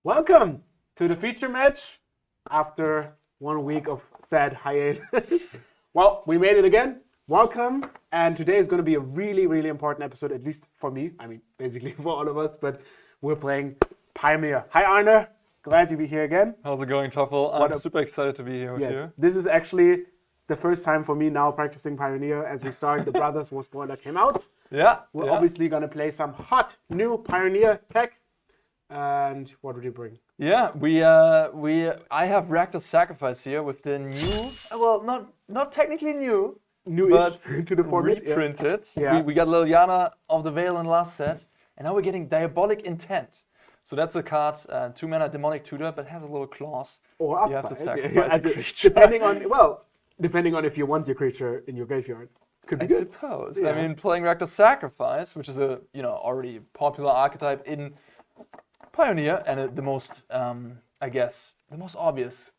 Welcome to the feature match after 1 week of sad hiatus. Well, we made it again. Welcome. And today is going to be a really, really important episode, at least for me. I mean, basically for all of us, but we're playing Pioneer. Hi, Arne. Glad to be here again. How's it going, Toffel? I'm super excited to be here with you. This is actually the first time for me now practicing Pioneer. As we started, the Brothers War spoiler came out. We're obviously going to play some hot new Pioneer tech. And what would you bring? Yeah, I have Rakdos Sacrifice here with the new, well, not technically new, but to the format, reprinted. Yeah. We got Lil Yana of the Veil in last set, and now we're getting Diabolic Intent. So that's a card, 2-mana demonic tutor, but has a little clause. Or upside. You have to sacrifice a creature. depending on if you want your creature in your graveyard. Could be I good. suppose. Yeah. I mean, playing Rakdos Sacrifice, which is a already popular archetype in Pioneer, and the most, the most obvious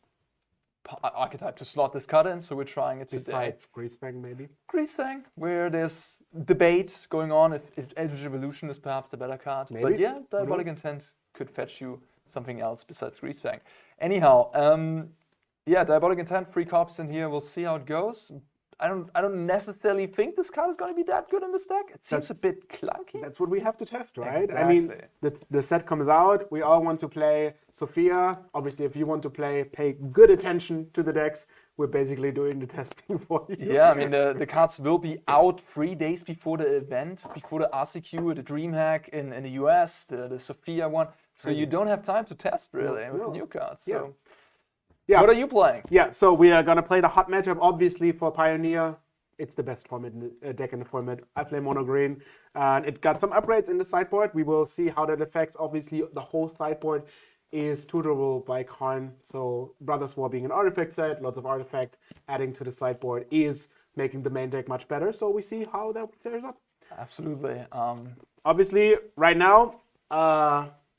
archetype to slot this card in, so we're trying it today. Besides Greasefang, maybe? Greasefang, where there's debate going on if Eldritch Evolution is perhaps the better card. Maybe. But yeah, Diabolic Intent could fetch you something else besides Greasefang. Anyhow, Diabolic Intent, 3 copies in here, we'll see how it goes. I don't necessarily think this card is going to be that good in this deck. It seems a bit clunky. That's what we have to test, right? Exactly. I mean, the set comes out. We all want to play Sophia. Obviously, if you want to pay good attention to the decks, we're basically doing the testing for you. Yeah, I mean, the cards will be out 3 days before the event, before the RCQ, the DreamHack in the US, the Sophia one. So you don't have time to test, really, with the new cards. So. Yeah. What are you playing? Yeah, so we are going to play the hot matchup, obviously, for Pioneer. It's the best format deck in the format. I play mono green, and it got some upgrades in the sideboard. We will see how that affects. Obviously, the whole sideboard is tutorable by Karn. So Brothers War being an artifact set, lots of artifact adding to the sideboard is making the main deck much better. So we see how that fares up. Absolutely. Obviously, right now,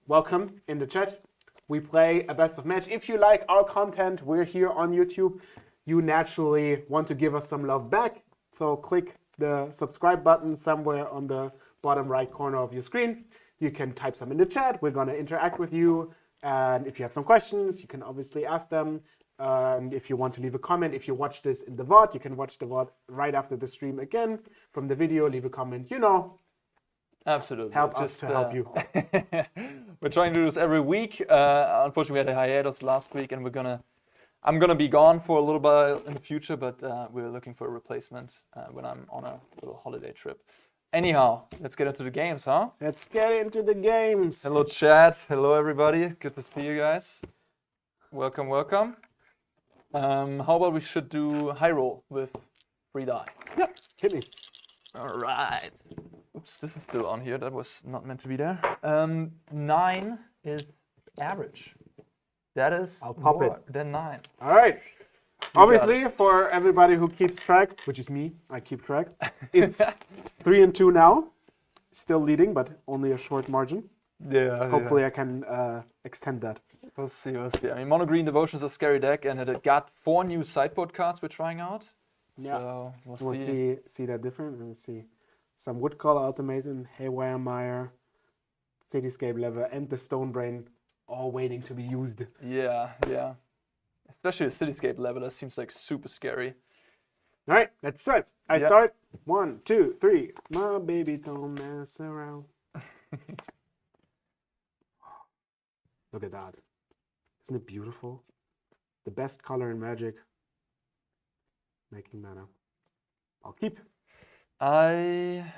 welcome in the chat. We play a best of match. If you like our content, we're here on YouTube. You naturally want to give us some love back. So click the subscribe button somewhere on the bottom right corner of your screen. You can type some in the chat. We're going to interact with you. And if you have some questions, you can obviously ask them. And if you want to leave a comment, if you watch this in the VOD, you can watch the VOD right after the stream again. From the video, leave a comment. Absolutely. Help us to help you. We're trying to do this every week. Unfortunately, we had a hiatus last week, and I'm gonna be gone for a little while in the future, but we're looking for a replacement when I'm on a little holiday trip. Anyhow, let's get into the games, huh? Let's get into the games. Hello, chat. Hello, everybody. Good to see you guys. Welcome, welcome. How about we should do high roll with 3 die? Yep, hit me. All right. Oops, this is still on here. That was not meant to be there. 9 is average. That is I'll top more than 9. All right. Obviously, for everybody who keeps track, which is me, I keep track. It's 3-2 now. Still leading, but only a short margin. Yeah. Hopefully, I can extend that. We'll see. I mean, Mono Green Devotion is a scary deck, and it got 4 new sideboard cards we're trying out. Yeah. So we'll see that different. Let's see. Some Woodcaller Automaton, Haywire Mire, Cityscape Lever, and the Stone Brain all waiting to be used. Yeah. Especially the Cityscape Lever, that seems like super scary. All right, let's start. I start. 1, 2, 3. My baby don't mess around. Look at that. Isn't it beautiful? The best color in Magic. Making mana. I'll keep. I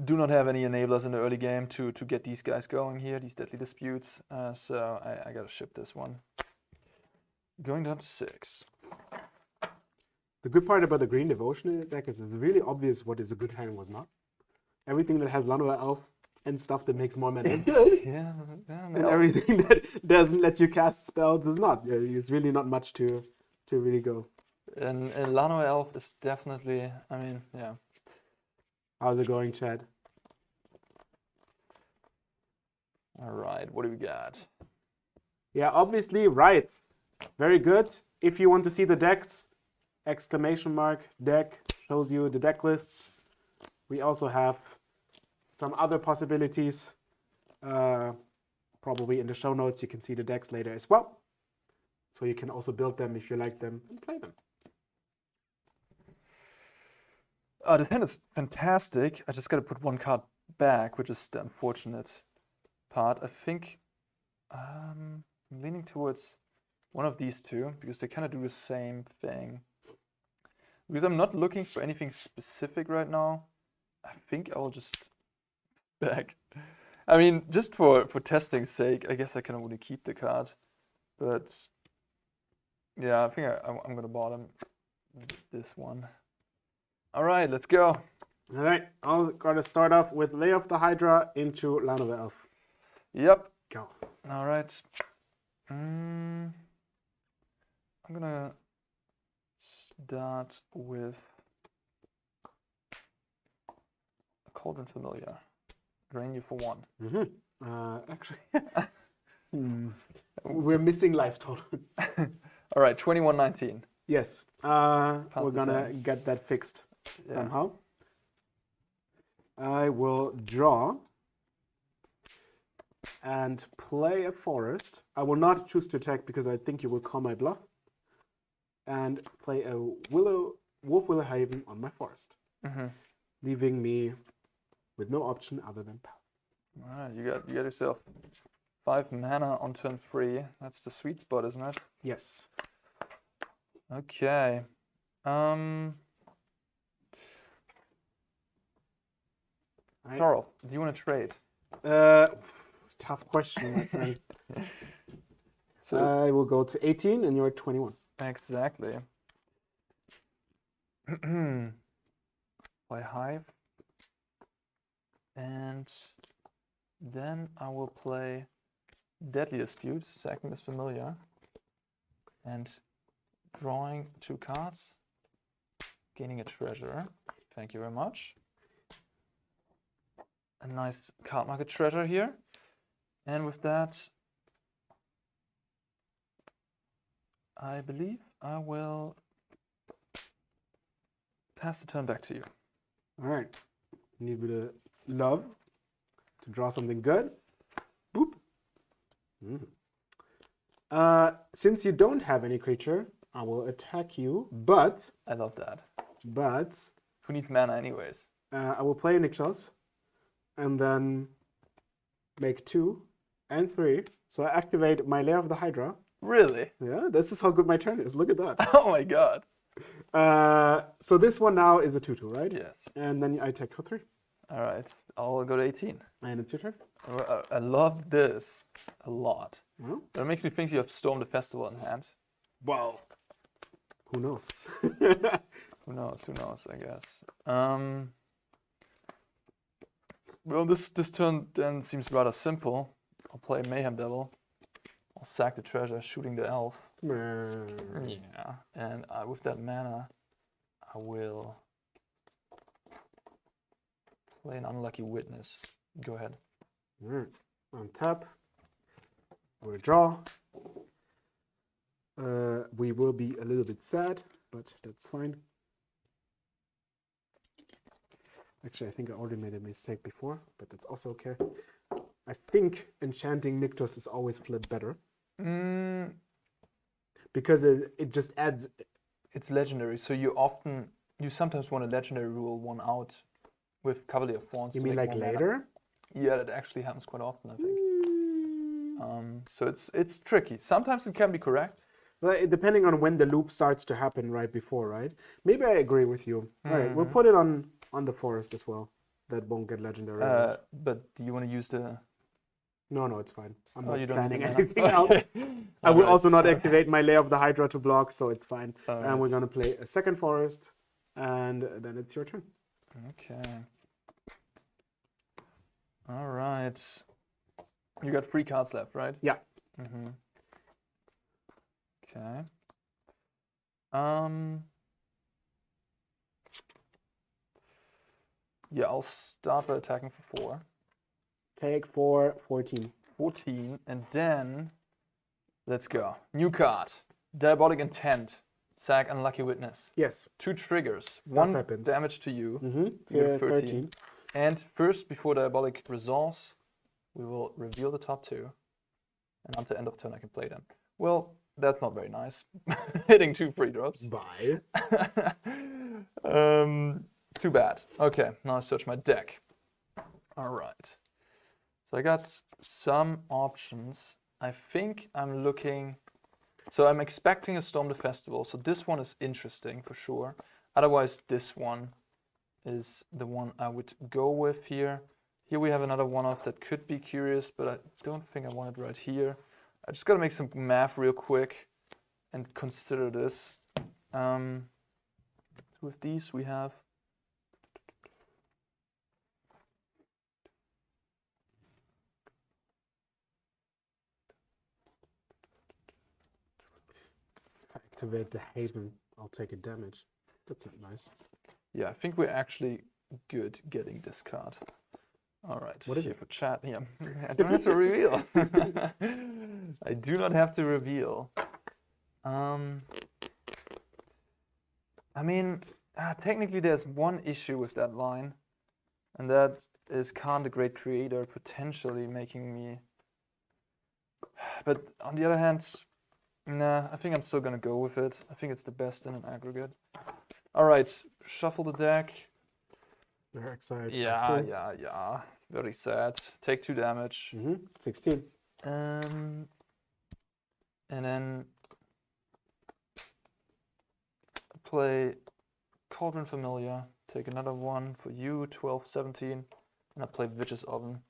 do not have any enablers in the early game to get these guys going here, these Deadly Disputes, so I gotta ship this one. Going down to 6. The good part about the Green Devotion deck is it's really obvious what is a good hand and what's not. Everything that has Llanowar Elf and stuff that makes more mana is good. Yeah, and everything that doesn't let you cast spells is not. There's really not much to really go. And Llanowar Elf is definitely, I mean, yeah. How's it going, Chad? All right, what do we got? Yeah, obviously, right. Very good. If you want to see the decks, exclamation mark, deck, shows you the deck lists. We also have some other possibilities. probably in the show notes. You can see the decks later as well. So you can also build them if you like them and play them. This hand is fantastic. I just got to put one card back, which is the unfortunate part. I think I'm leaning towards one of these two because they kind of do the same thing. Because I'm not looking for anything specific right now, I think I will just back. I mean, just for testing's sake, I guess I can only keep the card. But yeah, I think I'm going to bottom this one. All right, let's go. All right, I'm going to start off with Lay of the Hydra into Land of the Elf. Yep. Go. All right. I'm going to start with a Cauldron Familiar. Drain you for 1. Mm-hmm. Actually, we're missing life total. All right, 21-19. Yes, we're gonna turn. get that fixed somehow. I will draw and play a forest. I will not choose to attack because I think you will call my bluff. And play a Wolf Willow Haven on my forest, leaving me with no option other than path. All right, you got yourself 5 mana on turn 3. That's the sweet spot, isn't it? Yes. Okay. Thoralf, do you want to trade? Tough question, my friend. So I will go to 18 and you're at 21. exactly. Play Hive. And then I will play Deadly Dispute, second is familiar. And drawing 2 cards, gaining a treasure. Thank you very much. A nice Cardmarket treasure here. And with that, I believe I will pass the turn back to you. All right. Need a bit of love to draw something good. Boop. Since you don't have any creature, I will attack you, but I love that. Who needs mana anyways? I will play Nyxos and then make 2 and 3. So I activate my Lair of the Hydra. Really? Yeah, this is how good my turn is. Look at that. Oh my god. So this one now is a 2/2, right? Yes. And then I attack for 3. All right. I'll go to 18. And it's your turn. I love this a lot. Well, That makes me think you have Storm the Festival in hand. well, who knows? Who knows, I guess. Well, this turn then seems rather simple. I'll play Mayhem Devil. I'll sack the treasure, shooting the elf. Yeah. And with that mana, I will play an Unlucky Witness. Go ahead. On tap, we'll draw. We will be a little bit sad, but that's fine. Actually, I think I already made a mistake before, but that's also okay. I think enchanting Nyxos is always flip better. Because it just adds... It's legendary, so you sometimes want a legendary rule 1 out with Cavalier of Thorns. You mean like later? Yeah, that actually happens quite often, I think. So it's tricky. Sometimes it can be correct. Well, depending on when the loop starts to happen right before, right? Maybe I agree with you. All right, we'll put it on the forest as well. That won't get legendary. But do you want to use the... No, it's fine. I'm not you don't planning need the anything mana. else. I will also not activate my Lair of the Hydra to block, so it's fine. Right. And we're going to play a second forest, and then it's your turn. Okay. All right. You got 3 cards left, right? Yeah. Okay. Yeah, I'll start by attacking for 4. Take for 14. 14, and then let's go. New card. Diabolic Intent. Sack Unlucky Witness. Yes. 2 triggers. Stuff 1 happens. damage to you. You have 13. And first, before Diabolic resolves, we will reveal the top 2. and until end of turn I can play them. Well, that's not very nice. Hitting 2 free drops. Bye. Too bad. Okay, now I search my deck. All right. So I got some options. I think I'm looking... So I'm expecting a Storm the Festival. So this one is interesting for sure. Otherwise, this one is the one I would go with here. Here we have another one-off that could be curious, but I don't think I want it right here. I just gotta make some math real quick and consider this. With these we have... If I activate the Haven, I'll take a damage. That's not nice. Yeah, I think we're actually good getting this card. All right. What is here it? for chat? Yeah, I don't have to reveal. I do not have to reveal. I mean, technically there's one issue with that line, and that is Khan the Great Creator potentially making me... But on the other hand, nah, I think I'm still gonna go with it. I think it's the best in an aggregate. All right, shuffle the deck. Very excited. Yeah. Very sad. Take 2 damage. 16. And then play Cauldron Familiar. Take another one for you, 12, 17. And I play Witch's Oven.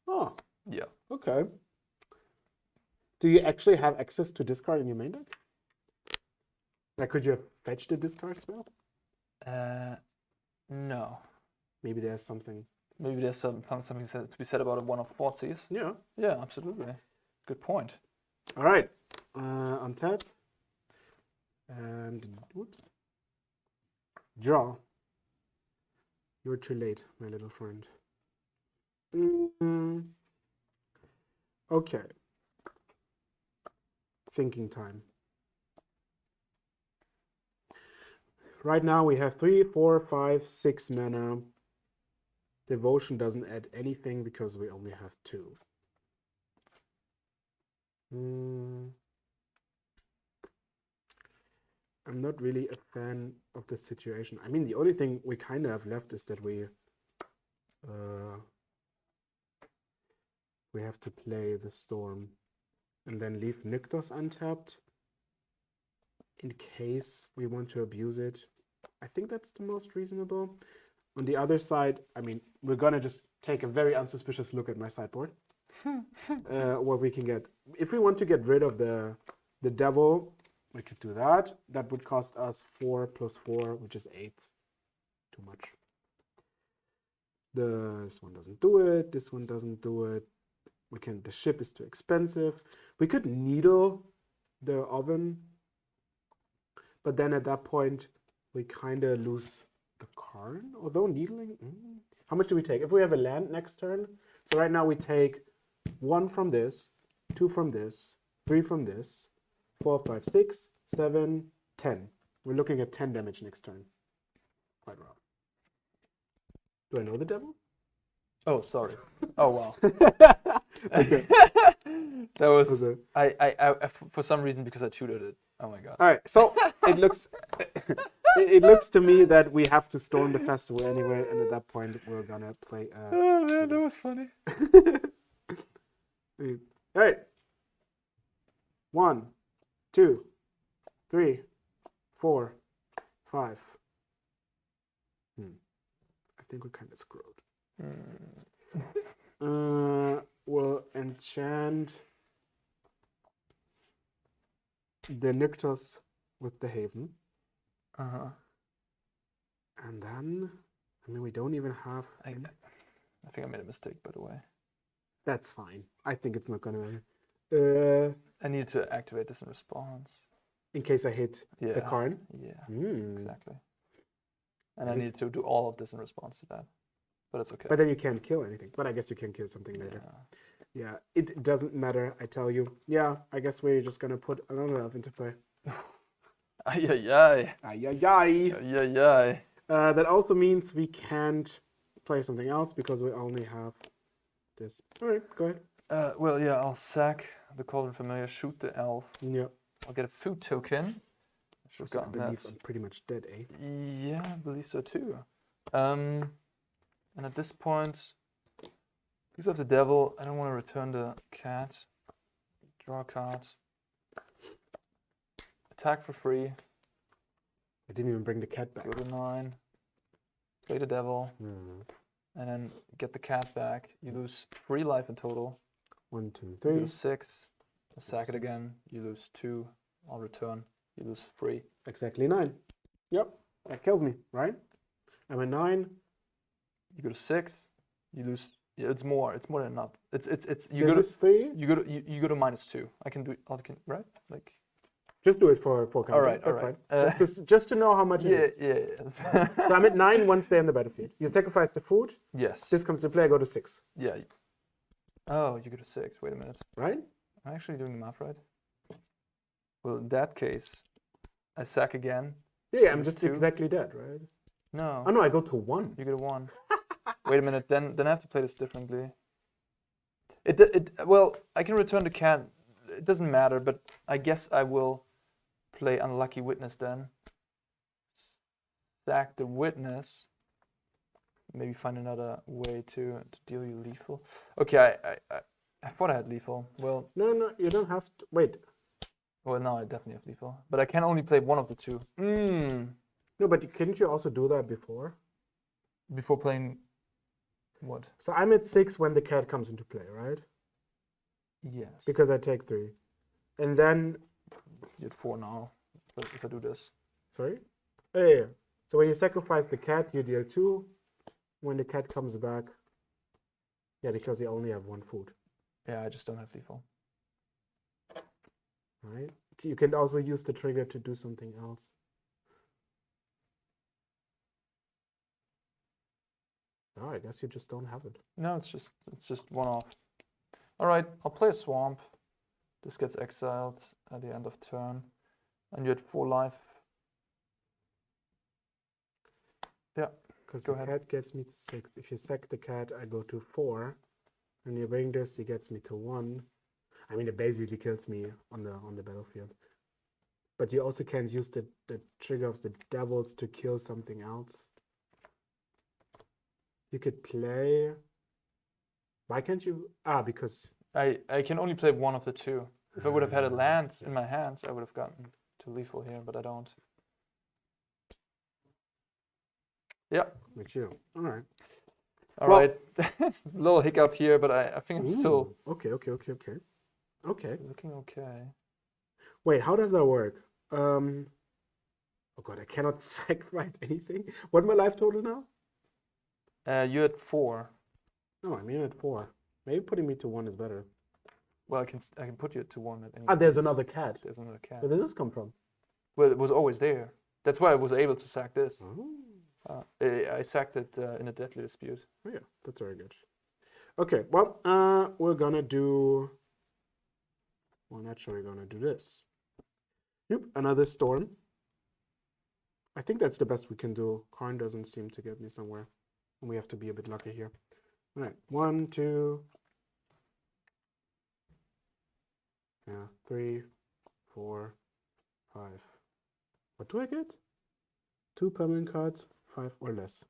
Oh, Yeah. okay. Do you actually have access to discard in your main deck? Like, could you have fetched the discard spell? No. Maybe there's something. Maybe there's something to be said about a one of Thoughtseize. Yeah. Yeah, absolutely. Good point. All right. Untap. And whoops. Draw. You're too late, my little friend. Okay. Thinking time. Right now we have 3, 4, 5, 6 mana. Devotion doesn't add anything because we only have 2. I'm not really a fan of this situation. I mean, the only thing we kind of have left is that we have to play the Storm and then leave Nykthos untapped in case we want to abuse it. I think that's the most reasonable. On the other side, I mean, we're gonna just take a very unsuspicious look at my sideboard. What we can get. If we want to get rid of the devil, we could do that. That would cost us 4 + 4, which is 8. Too much. This one doesn't do it. This one doesn't do it. We can. The ship is too expensive. We could needle the oven, but then at that point we kind of lose the Karn. Although needling. How much do we take? If we have a land next turn. So right now we take 1 from this, 2 from this, 3 from this, 4, 5, 6, 7, 10. We're looking at 10 damage next turn. Quite rough. Do I know the devil? Oh, sorry. Oh, wow. Okay. That was... Okay. I for some reason, because I tutored it. Oh my god. All right, so it looks it looks to me that we have to storm the festival anyway, and at that point we're gonna play. Oh man, that was funny. All right. 1, 2, 3, 4, 5. I think we're kind of screwed. We'll enchant the Nykthos with the Haven. And then, I mean, we don't even have... I think I made a mistake, by the way. That's fine. I think it's not gonna... I need to activate this in response. In case I hit the Karn? Yeah, exactly. And I need to do all of this in response to that. But it's okay. But then you can't kill anything. But I guess you can kill something later. Yeah, it doesn't matter, I tell you. Yeah, I guess we're just gonna put another elf into play. Ay, ay, ay. Ay, ay, ay. Ay, ay, ay. That also means we can't play something else because we only have this. All right, go ahead. Well, yeah, I'll sack the Cauldron Familiar, shoot the elf. Yeah. I'll get a food token. I should have So I gotten believe that. I'm pretty much dead, eh? Yeah, I believe so too. And at this point, because of the devil, I don't want to return the cat. Draw a card. Attack for free. I didn't even bring the cat back. Go to 9. Play the devil. And then get the cat back. You lose 3 life in total. 1, 2, You 3. lose 6. I'll sack it again. You lose 2. I'll return. You lose 3. Exactly 9. Yep. That kills me, right? I'm at 9. You go to 6. You lose. Yeah, it's more. It's more than enough. It's. You This go to is 3. You go to you go to -2. I can do it. I can, right? Like. Just do it for counting. All right. That's All right. fine. Just to know how much it is. Yeah. So I'm at 9 once they're in the battlefield. You sacrifice the food. Yes. This comes to play. I go to 6. Yeah. Oh, you go to 6. Wait a minute. Right? I'm actually doing the math right. Well, in that case, I sack again. Yeah, I'm Lose just 2. exactly dead, right? No. Oh no, I go to 1. You go to 1. Wait a minute. Then I have to play this differently. Well, I can return the cat. It doesn't matter, but I guess I will play Unlucky Witness then. Sack the witness. Maybe find another way to deal you lethal. Okay, I thought I had lethal. Well, No, you don't have to. Wait. well, no, I definitely have lethal. But I can only play one of the 2. No, but couldn't you also do that before? Before playing what? So I'm at 6 when the cat comes into play, right? Yes. Because I take 3. And then, You're at 4 now. But if I do this. sorry? Oh, yeah. So when you sacrifice the cat, you deal 2. When the cat comes back, yeah, because you only have 1 food, Yeah, I just don't have lethal. right? You can also use the trigger to do something else. Oh, I guess you just don't have it. No, it's just one off. All right, I'll play a swamp. This gets exiled at the end of turn, and you had 4 life. Yeah, Because Go the ahead. cat gets me to 6. If you sack the cat, I go to 4. And you bring this, he gets me to 1. I mean, it basically kills me on the battlefield. But you also can use the trigger of the devils to kill something else. You could play. Why can't you? Because I can only play one of the 2. If I would have had a land in my yes. hands, I would have gotten to lethal here, but I don't. Yeah. with you. All right. All Well- right. Little hiccup here, but I think I'm still Ooh, okay. Okay. looking okay. Wait, how does that work? Oh god, I cannot sacrifice anything. What's my life total now? You had 4. No, I'm at 4. Maybe putting me to 1 is better. Well, I can put you to 1 at any. Ah, there's another cat. There's another cat. Where does this come from? Well, it was always there. That's why I was able to sack this. Oh, I sacked it in a deadly dispute. oh yeah, that's very good. Okay, well, we're gonna do. Well, not sure we're gonna do this. Yep, another storm. I think that's the best we can do. Karn doesn't seem to get me somewhere. And we have to be a bit lucky here. All right, 1, 2. Yeah, 3, 4, 5. What do I get? 2 permanent cards, 5 or less.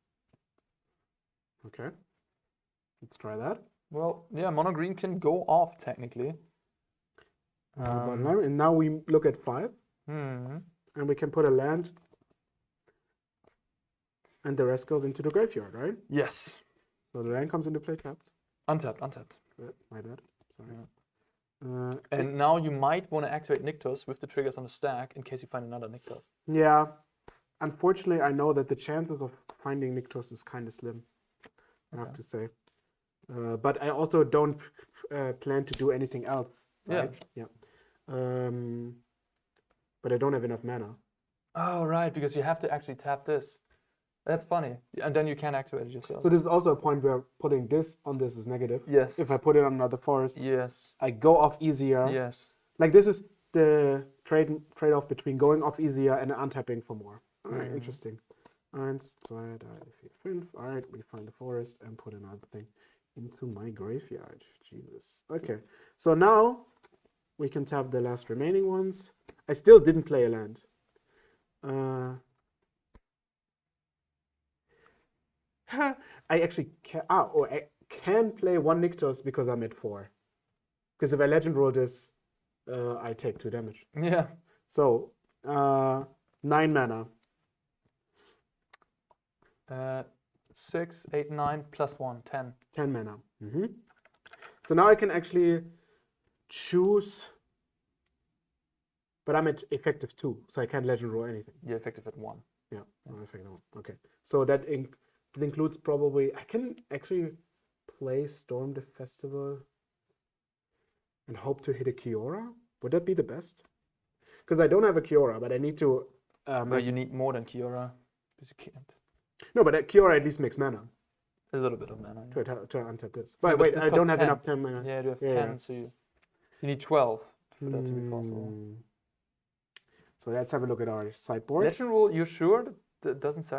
Okay, let's try that. Well, yeah, mono green can go off technically. And now we look at 5. Hmm. And we can put a land, and the rest goes into the graveyard, right? Yes. So the land comes into play tapped. Untapped, untapped. My bad. Sorry. And now you might want to activate Nyctos with the triggers on the stack in case you find another Nyctos. Yeah. Unfortunately, I know that the chances of finding Nyctos is kind of slim, I have to say. But I also don't plan to do anything else. Right? Yeah. But I don't have enough mana. Oh, right, because you have to actually tap this. That's funny. And then you can activate it yourself. So this is also a point where putting this on this is negative. Yes. If I put it on another forest, Yes. I go off easier. Yes. Like this is the trade-off between going off easier and untapping for more. All right, interesting. 1, 2, 3, 4, 5. All right, we find the forest and put another thing into my graveyard. Jesus. Okay. So now we can tap the last remaining ones. I still didn't play a land. I actually can. I can play one Nyctos because I'm at 4. Because if I legend roll this, I take 2 damage. Yeah. So 9 mana. 6, 8, 9 plus 1, 10. 10 mana. So now I can actually choose. But I'm at effective 2, so I can't legend roll anything. You're effective at 1. Yeah, I'm effective 1. Okay. So that includes probably. I can actually play Storm the Festival and hope to hit a Kiora. Would that be the best? Because I don't have a Kiora, but I need to. But you need more than Kiora. Because you can't. No, but Kiora at least makes mana. A little bit of mana. To untap this. But wait, I don't have 10. Enough 10 mana. Yeah, you have 10, so you need 12 for that to be possible. So let's have a look at our sideboard. Legend rule, you sure that doesn't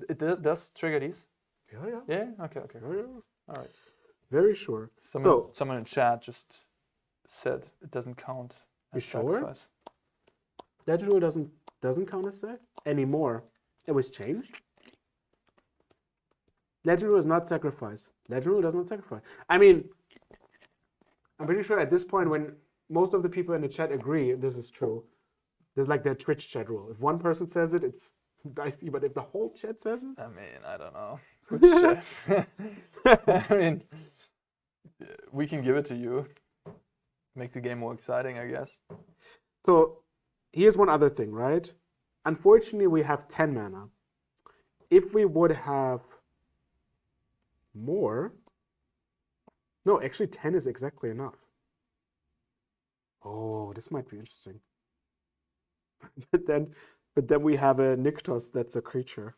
it does trigger these? Yeah. Yeah? Okay. Yeah. All right. Very sure. Someone in chat just said it doesn't count as sacrifice. Legend rule doesn't count as that anymore. It was changed. Legend rule is not sacrifice. Legend rule does not sacrifice. I mean, I'm pretty sure at this point when most of the people in the chat agree this is true, there's like that Twitch chat rule. If one person says it, it's dicey, but if the whole chat says it... I mean, I don't know. Twitch chat. I mean, we can give it to you. Make the game more exciting, I guess. So, here's one other thing, right? Unfortunately, we have 10 mana. If we would have more... No, actually 10 is exactly enough. Oh, this might be interesting. but then we have a Nyctos that's a creature.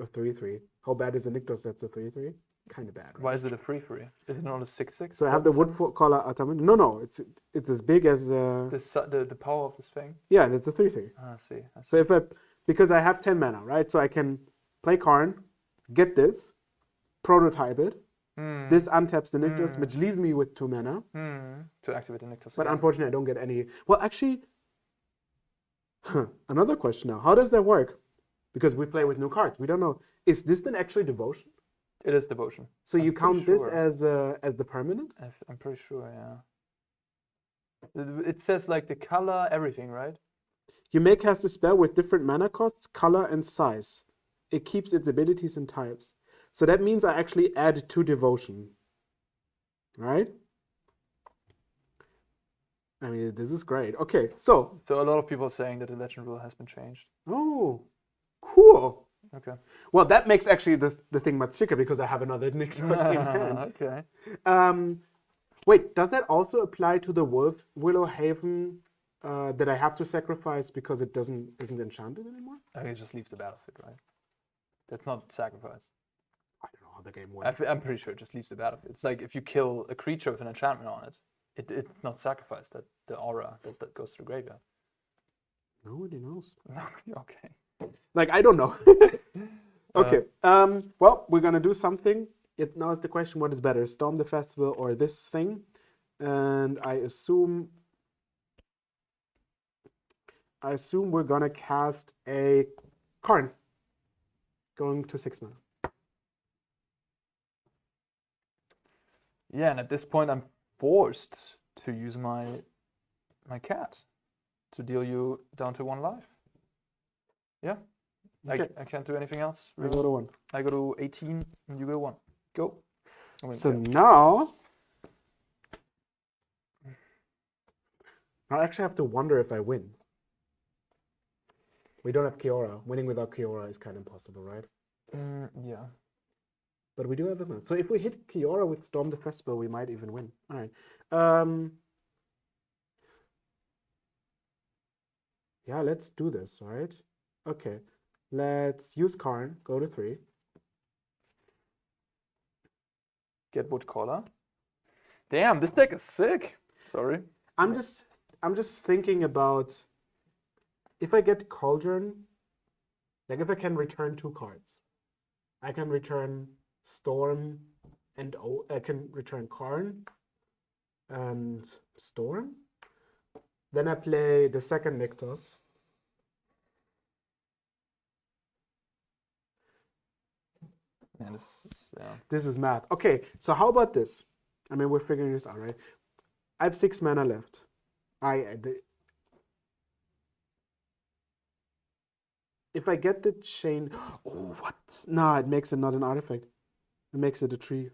A 3/3. How bad is a Nyctos that's a 3/3? Kind of bad, right? Why is it a 3/3? Is it not a 6/6? So I have the Woodcaller Automaton. No, it's as big as the power of this thing. Yeah, and it's a 3/3. I see. So because I have 10 mana, right? So I can play Karn, get this, prototype it. This untaps the Nyctos, which leaves me with 2 mana. To activate the Nyctos. But unfortunately, I don't get any. Well, actually, another question now. How does that work? Because we play with new cards. We don't know. Is this then actually devotion? It is devotion. So you count this as the permanent? I'm pretty sure, yeah. It says like the color, everything, right? You may cast a spell with different mana costs, color, and size. It keeps its abilities and types. So that means I actually add 2 devotion. Right? I mean, this is great. Okay, so a lot of people are saying that the legend rule has been changed. Oh, cool. Okay. Well, that makes actually the thing much sicker because I have another Nyctos in hand. Okay. Wait, does that also apply to the Willow Haven that I have to sacrifice because it isn't enchanted anymore? I think it just leaves the battlefield, right? That's not sacrifice. I don't know how the game works. I'm pretty sure it just leaves the battlefield. It's like if you kill a creature with an enchantment on it, it's not sacrificed. That the aura that goes to the graveyard. Nobody knows. Okay. Like, I don't know. Okay. Well, we're going to do something. Now is the question, what is better, Storm the Festival or this thing? And I assume we're going to cast a Karn. Going to 6 mana. Yeah, and at this point I'm forced to use my cat to deal you down to 1 life. Yeah. Okay. I can't do anything else. Really. I go to 1. I go to 18 and you go to 1. Go. So now I actually have to wonder if I win. We don't have Kiora. Winning without Kiora is kind of impossible, right? Yeah. But we do have a. So if we hit Kiora with Storm the Festival, we might even win. All right. Yeah, let's do this, all right? Okay. Let's use Karn. Go to 3. Get Woodcaller. Damn, this deck is sick. Sorry. I'm just thinking about if I get Cauldron, like if I can return 2 cards. I can return Storm and I can return Karn and Storm. Then I play the second Nykthos. Yeah, this is, yeah. This is math. Okay, so how about this? I mean, we're figuring this out, right? I have 6 mana left. If I get the chain... Oh, what? Nah, it makes it not an artifact. It makes it a tree.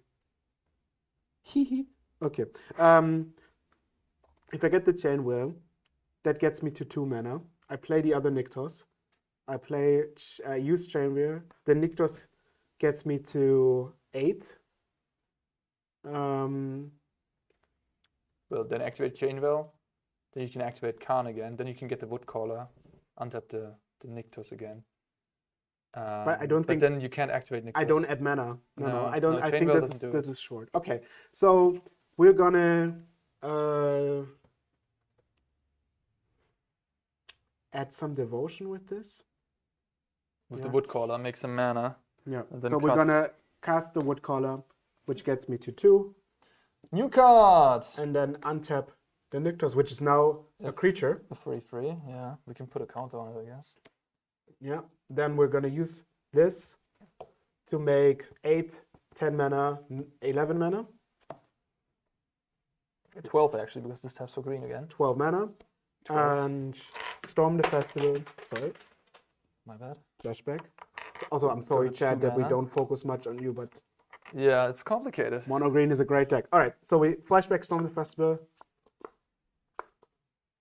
Hee. Okay. If I get the chain wheel, that gets me to 2 mana. I play the other Nykthos. I use chain wheel. The Nykthos gets me to 8. Well, then activate Chainwell. Then you can activate Karn again. Then you can get the Woodcaller, untap the Nykthos again. But I don't think. But then you can't activate Nykthos. I don't add mana. No, I don't. No, I think Chainwell that is short. Okay, so we're gonna add some devotion with this. With the Woodcaller, make some mana. Yeah. Then So we're gonna cast the Woodcaller, which gets me to 2. New card! And then untap the Nykthos, which is now a creature. A 3/3, yeah. We can put a counter on it, I guess. Yeah. Then we're gonna use this to make 8, 10 mana, 11 mana. 12 actually, because this taps for green again. 12 mana. 12. And storm the festival. Sorry. My bad. Flashback. Also, I'm sorry, Chad, that we don't focus much on you, but yeah, it's complicated. mono green is a great deck. All right, so we flashback storm the festival.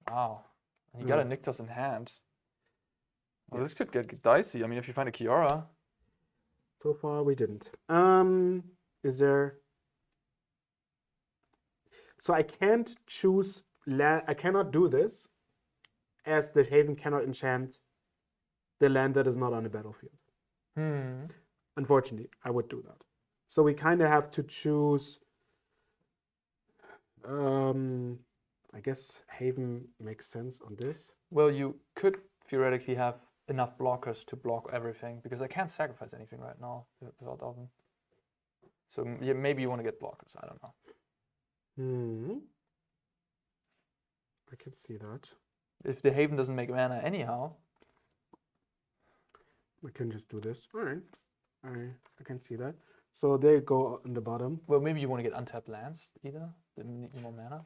Wow. And you got a Nykthos in hand. Well, this could get dicey. I mean, if you find a Kiara. So far, we didn't. Is there... So I can't choose land. I cannot do this, as the Haven cannot enchant the land that is not on the battlefield. Unfortunately, I would do that. So we kind of have to choose. I guess Haven makes sense on this. Well, you could theoretically have enough blockers to block everything, because I can't sacrifice anything right now without Oven. So yeah, maybe you want to get blockers. I don't know. I can see that. If the Haven doesn't make mana anyhow. We can just do this. All right. I can see that. So they go on the bottom. Well, maybe you want to get untapped lands either. Then need more mana.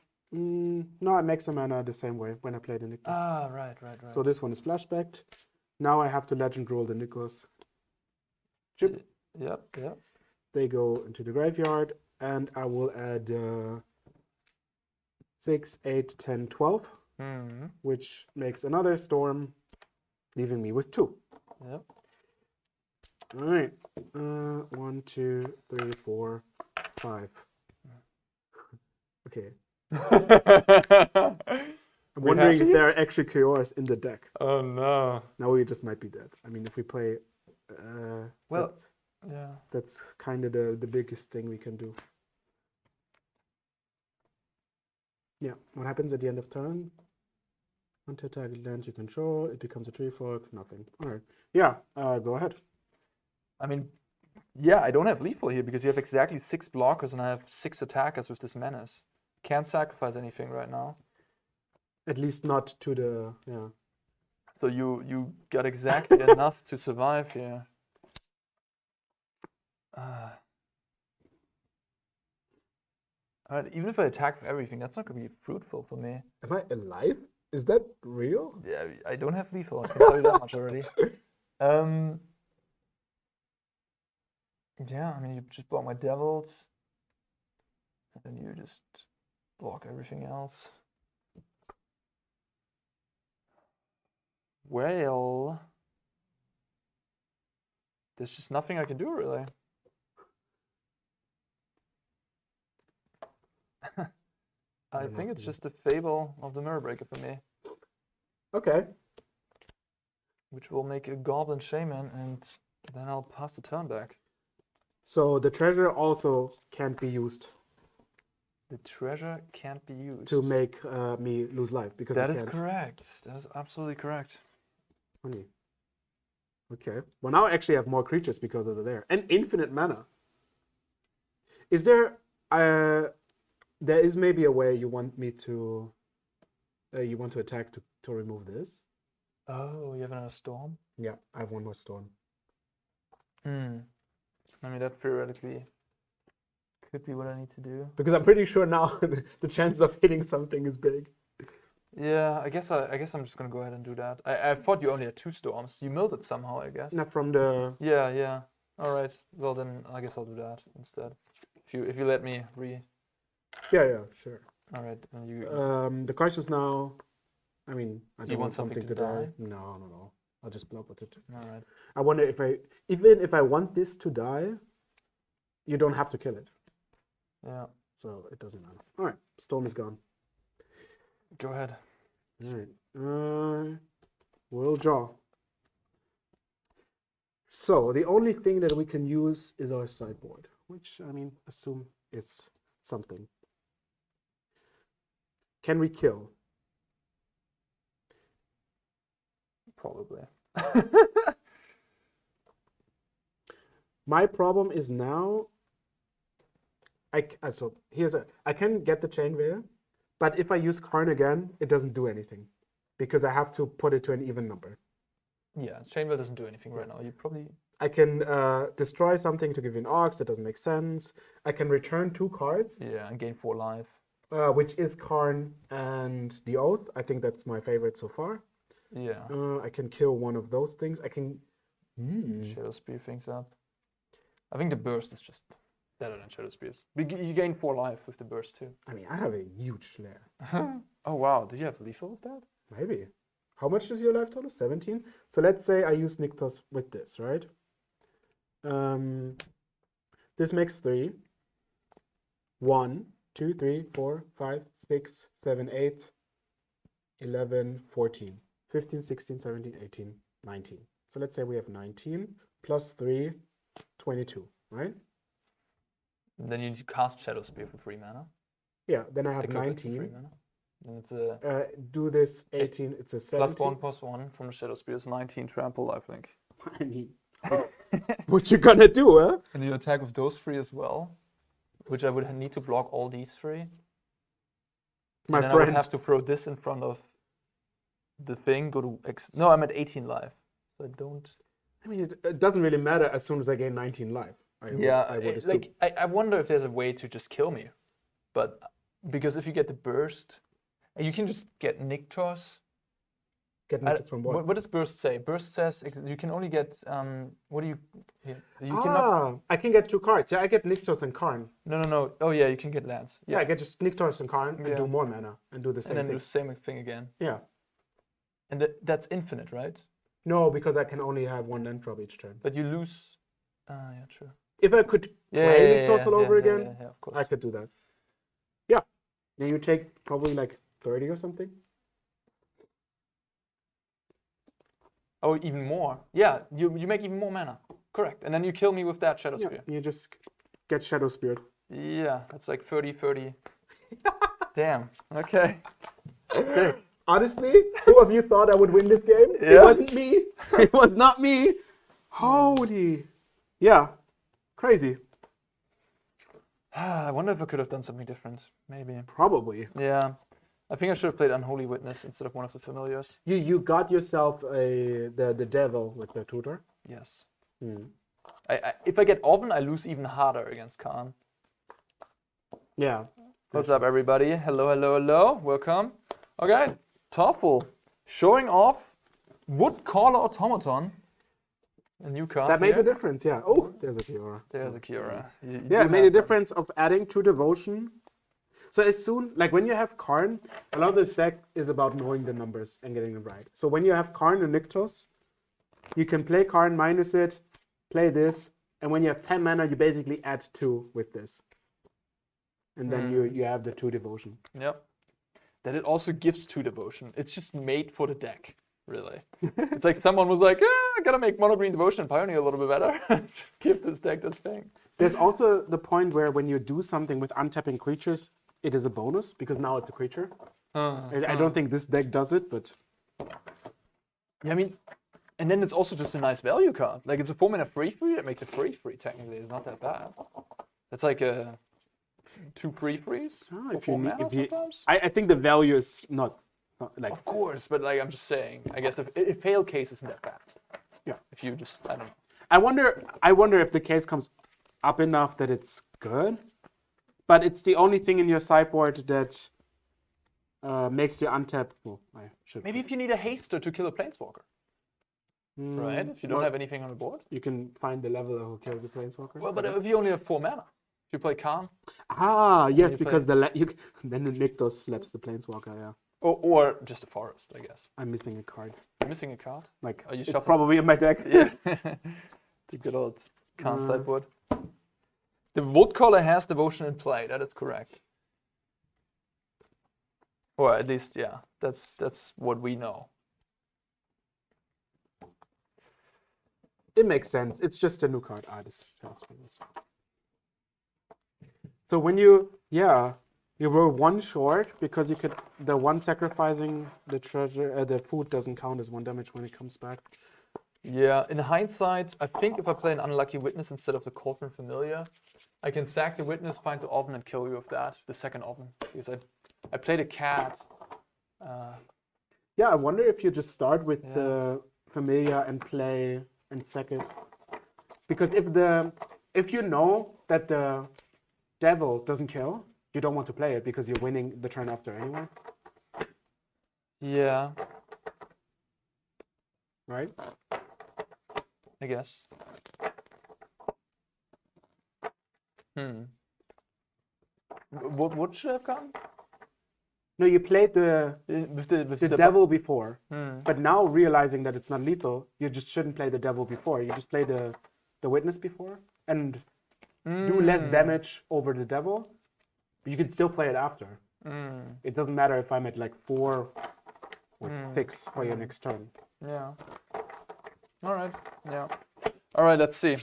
No, I make some mana the same way when I play the Nykthos. Ah, right. So this one is flashbacked. Now I have to legend roll the Nykthos. Chip. Yep. They go into the graveyard, and I will add 6, 8, 10, 12, which makes another storm, leaving me with 2. Yep. All right. 1, 2, 3, 4, 5. Okay. I'm wondering if there are actually Kiors in the deck. Oh no. Now we just might be dead. I mean, if we play, well, yeah, that's kind of the biggest thing we can do. Yeah. What happens at the end of turn? Until target land you control, it becomes a tree fork. Nothing. All right. Yeah. Go ahead. I mean, yeah, I don't have lethal here because you have exactly 6 blockers and I have 6 attackers with this menace. Can't sacrifice anything right now. At least not to the, yeah. So you got exactly enough to survive here. Alright, even if I attack with everything, that's not going to be fruitful for me. Am I alive? Is that real? Yeah, I don't have lethal, I can tell you that much already. Yeah, I mean, you just block my devils. And then you just block everything else. Well, there's just nothing I can do, really. I think it's just a Fable of the Mirror Breaker for me. Okay. Which will make a Goblin Shaman, and then I'll pass the turn back. So the treasure also can't be used. The treasure can't be used. To make me lose life, because that is correct. That is absolutely correct. Funny. Okay. Well, now I actually have more creatures because of the there. And infinite mana. Is there? There is maybe a way you want me to. You want to attack to remove this? Oh, you have another storm? Yeah, I have one more storm. Hmm. I mean, that theoretically could be what I need to do. Because I'm pretty sure now the chance of hitting something is big. Yeah, I guess I'm just gonna go ahead and do that. I thought you only had 2 storms. You milled it somehow, I guess. Not from the. Yeah, yeah. All right. Well, then I guess I'll do that instead. If you let me Yeah, sure. All right. And you. The question is now. I mean, I Do don't you want want something something to to die. die? No. I'll just block with it. All right. I wonder even if I want this to die, you don't have to kill it. Yeah. So it doesn't matter. All right, storm is gone. Go ahead. All right. We'll draw. So the only thing that we can use is our sideboard, which I mean, assume it's something. Can we kill? Probably. My problem is now. I can get the chain veil, but if I use Karn again, it doesn't do anything, because I have to put it to an even number. Yeah, Chainwheel doesn't do anything right now. You probably. I can destroy something to give you an Ox. That doesn't make sense. I can return 2 cards, Yeah, and gain 4 life. which is Karn and the Oath. I think that's my favorite so far. Yeah. I can kill one of those things. I can. Shadow Spear things up. I think the burst is just better than Shadow Spears. You gain 4 life with the burst too. I mean, I have a huge lair. Oh wow, do you have lethal with that? Maybe. How much is your life total? 17? So let's say I use Nyktos with this, right? This makes 3. 1, 2, 3, 4, 5, 6, 7, 8, 11, 14, 15, 16, 17, 18, 19. So let's say we have 19 plus 3, 22, right? Then you need to cast Shadow Spear for 3 mana. Yeah, then I have Equip it for 3 19. mana. And it's a Do this 18, it's a 17. +1/+1 from the Shadow Spear is 19 trample, I think. I mean, what you gonna do, huh? And you attack with those 3 as well, which I would need to block all these 3. My and then I would friend. have to throw this in front of the thing. Go to No, I'm at 18 life. So I don't. I mean, it doesn't really matter as soon as I gain 19 life. I would assume. I wonder if there's a way to just kill me, but because if you get the burst, you can just get Nyktos. Get Nyktos from what? What does burst say? Burst says you can only get what do you? Here, you cannot. I can get 2 cards. Yeah, I get Nyktos and Karn. No. Oh yeah, you can get lands. Yeah, I get just Nyktos and Karn and Yeah. do more mana and do the same And then thing. do the same thing again. Yeah. And that's infinite, right? No, because I can only have 1 land drop each turn. But you lose. Yeah, true. If I could play Nyktos all over again, Yeah, of course. I could do that. Yeah. Then you take probably like 30 or something. Oh, even more. Yeah, you make even more mana. Correct. And then you kill me with that Shadow Yeah. Spear. You just get Shadow Speared. Yeah, that's like 30. Damn. Okay. Okay. Honestly, who of you thought I would win this game? It Yeah. wasn't me. It was not me. Holy. Yeah. Crazy. I wonder if I could have done something different. Maybe. Probably. Yeah. I think I should have played Unholy Witness instead of one of the familiars. You got yourself the devil with the tutor. Yes. Hmm. If I get Oven, I lose even harder against Khan. Yeah. What's up, everybody? Hello. Welcome. Okay. Toffel showing off Woodcaller Automaton. A new card. That made here. a difference, yeah. Oh, there's a Kiora. There's a Kiora. Yeah, it made a difference of adding 2 devotion. So as soon, like when you have Karn, a lot of this deck is about knowing the numbers and getting them right. So when you have Karn and Nyktos, you can play Karn minus it, play this, and when you have 10 mana, you basically add 2 with this. And then you have the 2 devotion. Yep. That it also gives 2 devotion. It's just made for the deck, really. It's like someone was like, I gotta make mono green devotion and Pioneer a little bit better. Just give this deck this thing. There's also the point where when you do something with untapping creatures, it is a bonus because now it's a creature. I don't think this deck does it, but Yeah, I mean, and then it's also just a nice value card. Like it's a 4 mana 3/3 that makes it 3/3 technically. It's not that bad. That's like a 2 free freeze. Ah, for if 4 you need, mana if you, sometimes. I think the value is not like Of course, but like I'm just saying, I guess if fail case isn't that bad. yeah. If you just I don't know. I wonder if the case comes up enough that it's good, but it's the only thing in your sideboard that makes you untap. Well, I should. Maybe if you need a haster to kill a planeswalker, right? If you don't well, have anything on the board. you can find the level who kills the planeswalker. Well, but if you only have 4 mana, if you play Calm, Ah, yes, you because then the Rakdos slaps the planeswalker. Yeah, or just a forest, I guess. I'm missing a card. You're missing a card. Like Are you it's shuffling? probably in my deck. Yeah. The good old Calm sideboard. The Woodcaller has devotion in play. That is correct. Or at least, yeah, that's what we know. It makes sense. It's just a new card. Ah, this tells me this. So when you were one short because you could the one sacrificing the treasure the food doesn't count as 1 damage when it comes back. Yeah, in hindsight, I think if I play an Unlucky Witness instead of the Cauldron Familiar, I can sack the Witness, find the oven, and kill you with that, the second oven. Because I played a cat. Yeah, I wonder if you just start with the familiar and play and sack it. Because if you know that the devil doesn't kill, you don't want to play it because you're winning the turn after anyway. Yeah, Right? I guess. What should have gone? No, you played the With the the devil before, but now realizing that it's not lethal, you just shouldn't play the devil before. You just play the witness before and do less damage over the devil. But you can still play it after. It doesn't matter if I'm at like 4 or 6 for your next turn. Yeah. All right. Yeah. All right. Let's see.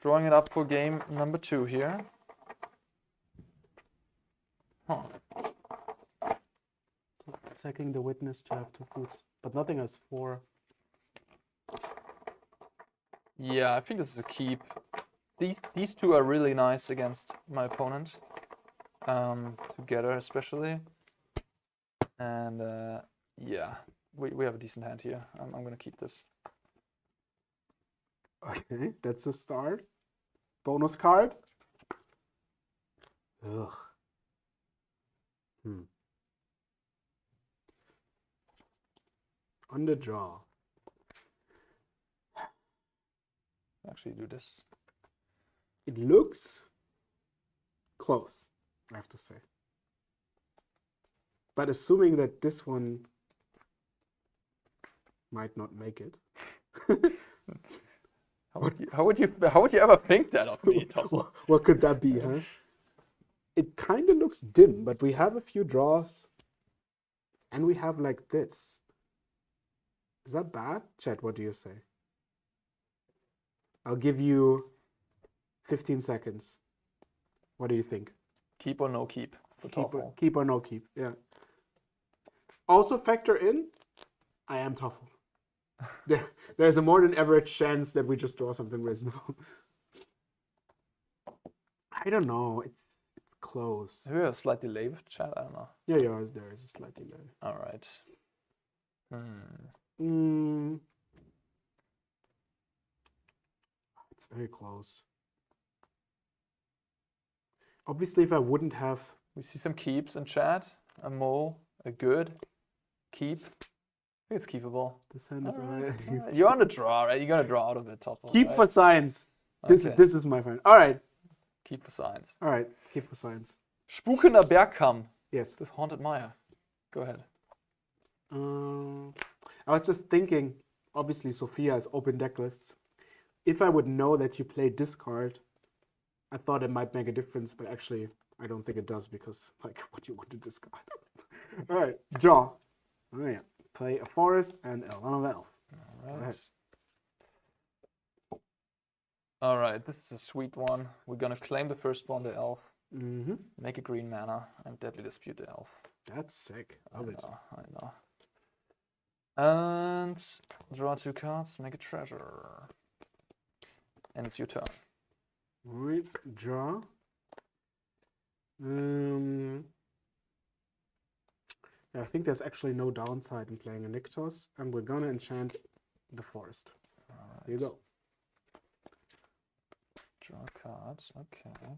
Drawing it up for game number 2 here. Huh. So sacking the witness to have 2 foods, but nothing has 4. Yeah, I think this is a keep. These 2 are really nice against my opponent. Together especially. And yeah, we have a decent hand here. I'm gonna keep this. Okay, that's a start. Bonus card. Ugh. On the draw. Actually do this. It looks close, I have to say. But assuming that this one might not make it. How would you ever think that of me, Tom? What could that be, huh? It kind of looks dim, but we have a few draws. And we have like this. Is that bad? Chat, what do you say? I'll give you 15 seconds. What do you think? Keep or no keep for Toffel? Keep or no keep, yeah. Also factor in, I am Toffel. There's a more than average chance that we just draw something reasonable. I don't know. It's close. Maybe we have a slight delay with chat. I don't know. Yeah, there is a slight delay. All right. It's very close. Obviously, if I wouldn't have... We see some keeps in chat. A mole, a good keep. I think it's keepable. This hand is Right. You're on the draw, right? You gotta draw out of it, Toffel. Keep right? for science. This is my friend. All right. Keep for science. All right. Keep for science. Spukender Bergkamm. Yes. This Haunted Mire. Go ahead. I was just thinking, obviously Sophia has open deck lists. If I would know that you play this card, I thought it might make a difference, but actually I don't think it does because like what you want to discard. All right, draw. Oh yeah, play a forest and a one of elf. All right. All right, this is a sweet one. We're gonna claim the firstborn, the elf. Make a green mana and deadly dispute the elf. That's sick. Love it. I know. And draw 2 cards, make a treasure. And it's your turn. Right, draw. I think there's actually no downside in playing a Rakdos, and we're gonna enchant the forest. Alright. Here you go. Draw cards. Okay.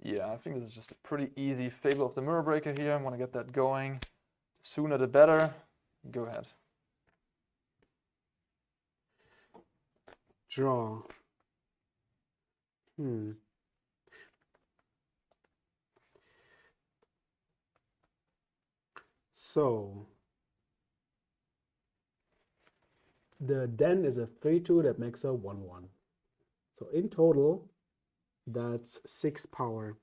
Yeah, I think this is just a pretty easy Fable of the Mirror Breaker here. I want to get that going. Sooner the better. Go ahead. Draw. So the den is a 3/2 that makes a 1/1. So in total, that's 6 power.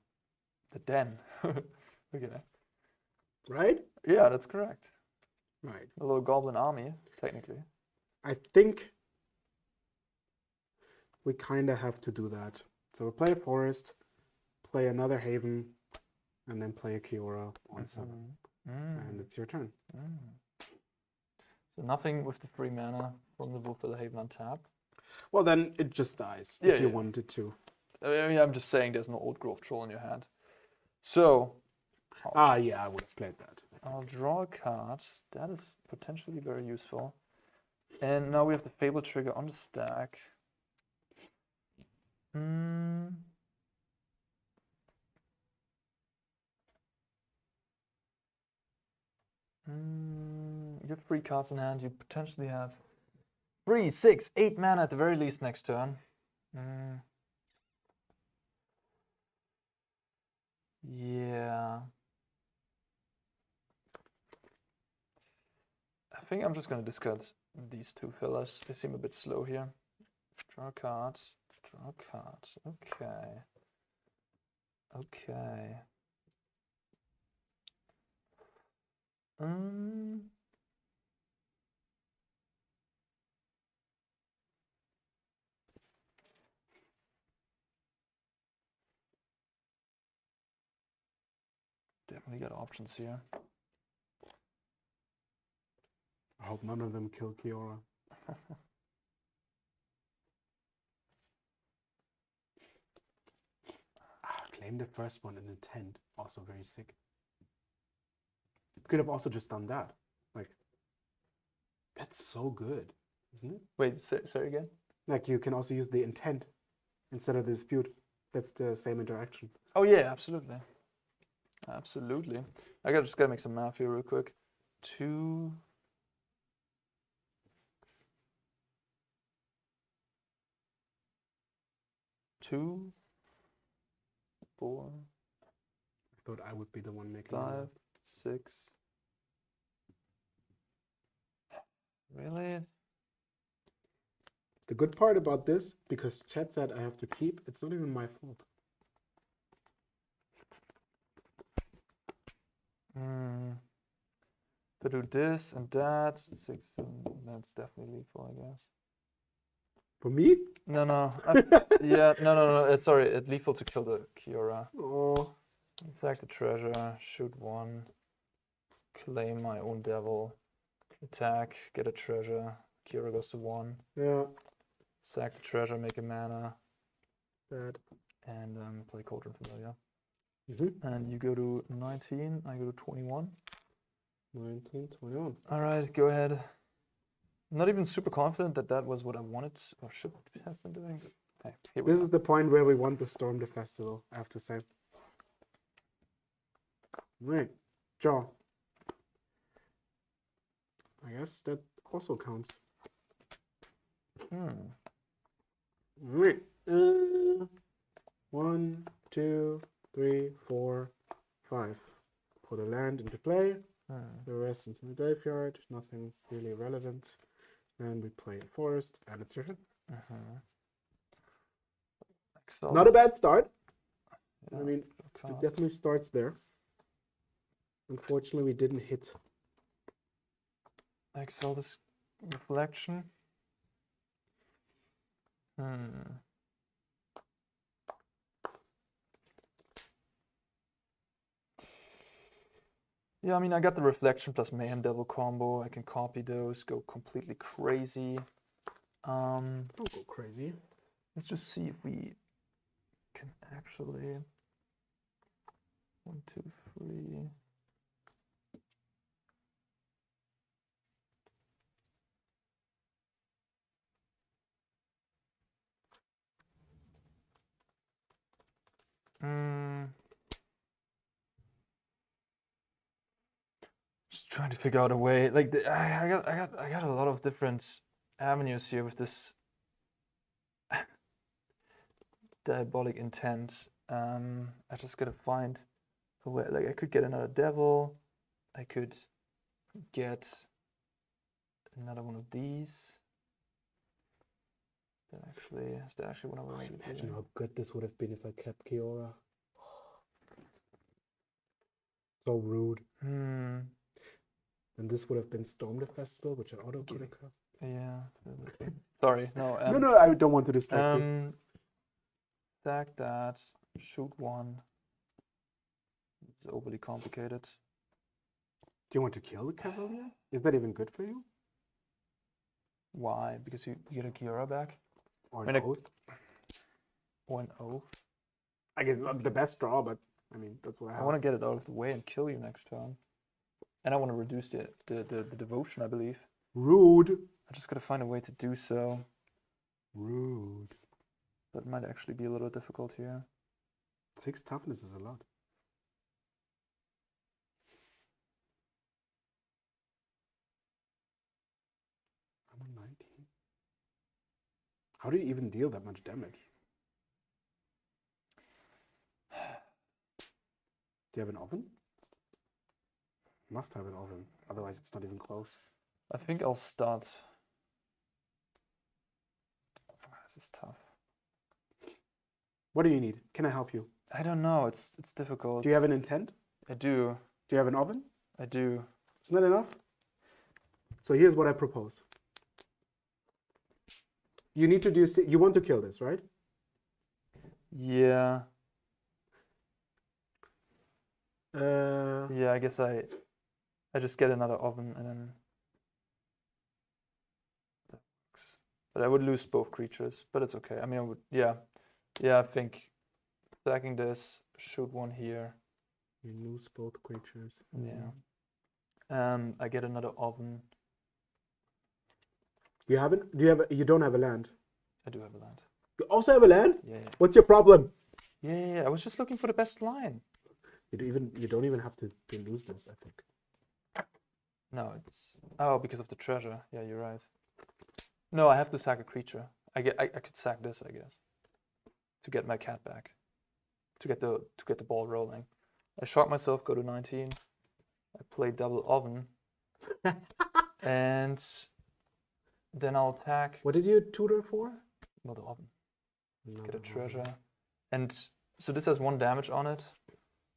The den. Okay. Right? Yeah, that's correct. Right. A little goblin army, technically. I think we kind of have to do that. So we play a forest, play another haven, and then play a Keruga on 7. And it's your turn. So nothing with the free mana from the Wolf of the Haven on tap. Well, then it just dies Yeah, if you yeah. wanted to. I mean, I'm just saying there's no Old Growth Troll in your hand. So, Yeah, I would have played that. I'll draw a card. That is potentially very useful. And now we have the Fable trigger on the stack. You have 3 cards in hand. You potentially have 3, 6, 8 mana at the very least next turn. Yeah. I think I'm just going to discard these 2 fillers. They seem a bit slow here. Draw cards. Draw cards. Okay. Okay. Definitely got options here. I hope none of them kill Keruga. Claim the first one in intent. Also very sick. Could have also just done that. Like, that's so good, isn't it? Wait, say again? Like, you can also use the intent instead of the dispute. That's the same interaction. Oh yeah, absolutely. Absolutely. I just gotta make some math here real quick. 2. 2, 4. I thought I would be the one making 5, 6. Really? The good part about this, because chat said I have to keep, it's not even my fault. To do this and that, 6, 7, that's definitely lethal, I guess. For me? No. Yeah, no. Sorry, it's lethal to kill the Keruga. Oh. Sack the treasure, shoot 1, claim my own devil, attack, get a treasure, Keruga goes to 1. Yeah. Sack the treasure, make a mana. Sad. And play Cauldron Familiar. Mm-hmm. And you go to 19, I go to 21. 19, 21. Alright, go ahead. I'm not even super confident that that was what I wanted or should have been doing. But hey, here we This go. is the point where we want to storm the festival, I have to say. Right. Draw. I guess that also counts. Right. 1, 2, 3, 4, 5. Put a land into play. The rest into the graveyard. Nothing really relevant. And we play a forest, and it's your turn. Not a bad start. Yeah, I mean, it definitely starts there. Unfortunately, we didn't hit. Exile this reflection. Yeah, I mean, I got the reflection plus Mayhem Devil combo. I can copy those, go completely crazy. Don't go crazy. Let's just see if we can actually. 1, 2, 3. Just trying to figure out a way. Like I got a lot of different avenues here with this diabolic intent. I just gotta find the way. Like I could get another devil. I could get another one of these. Is that actually what I want to do? Imagine how good this would have been if I kept Keruga. So rude. And this would have been Storm the Festival, which I auto could have kept. Yeah. Sorry. No. No, I don't want to distract you. Stack that. Shoot one. It's overly complicated. Do you want to kill the Cavalier? Is that even good for you? Why? Because you get a Keruga back? Or an oath? Or an oath? I guess not the best draw, but I mean, that's what I have. I want to get it out of the way and kill you next turn. And I want to reduce the devotion, I believe. Rude. I just gotta find a way to do so. Rude. That might actually be a little difficult here. 6 toughness is a lot. I'm on 19. How do you even deal that much damage? Do you have an oven? Must have an oven, otherwise it's not even close. I think I'll start. This is tough. What do you need? Can I help you? I don't know. It's difficult. Do you have an intent? I do. Do you have an oven? I do. Isn't that enough? So here's what I propose. You need to do. You want to kill this, right? Yeah. Uh, Yeah. I guess I just get another oven and then. That works. But I would lose both creatures. But it's okay. I mean, I would. Yeah. Yeah. I think stacking this, shoot one here. You lose both creatures. Yeah. I get another oven. You haven't? Do you have? You don't have a land. I do have a land. You also have a land? Yeah. What's your problem? Yeah. I was just looking for the best line. You don't even have to lose this, I think. No, it's because of the treasure. Yeah, you're right. No, I have to sack a creature. I could sack this, I guess, to get my cat back, to get the ball rolling. I shock myself, go to 19. I play double oven, and then I'll attack. What did you tutor for? Well, the oven. Get a treasure, and so this has 1 damage on it.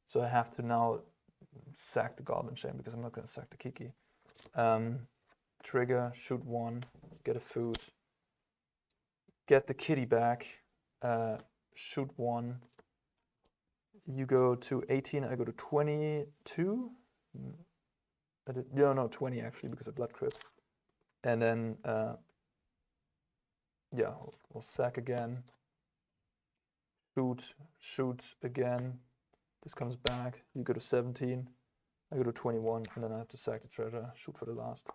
So I have to now sack the Goblin Chain because I'm not going to sack the Kiki. Trigger, shoot 1, get a food, get the kitty back, shoot 1. You go to 18, I go to 22. No, 20 actually because of Blood Crypt. And then, yeah, we'll sack again. Shoot again. This comes back. You go to 17. I go to 21, and then I have to sack the treasure. Shoot for the last.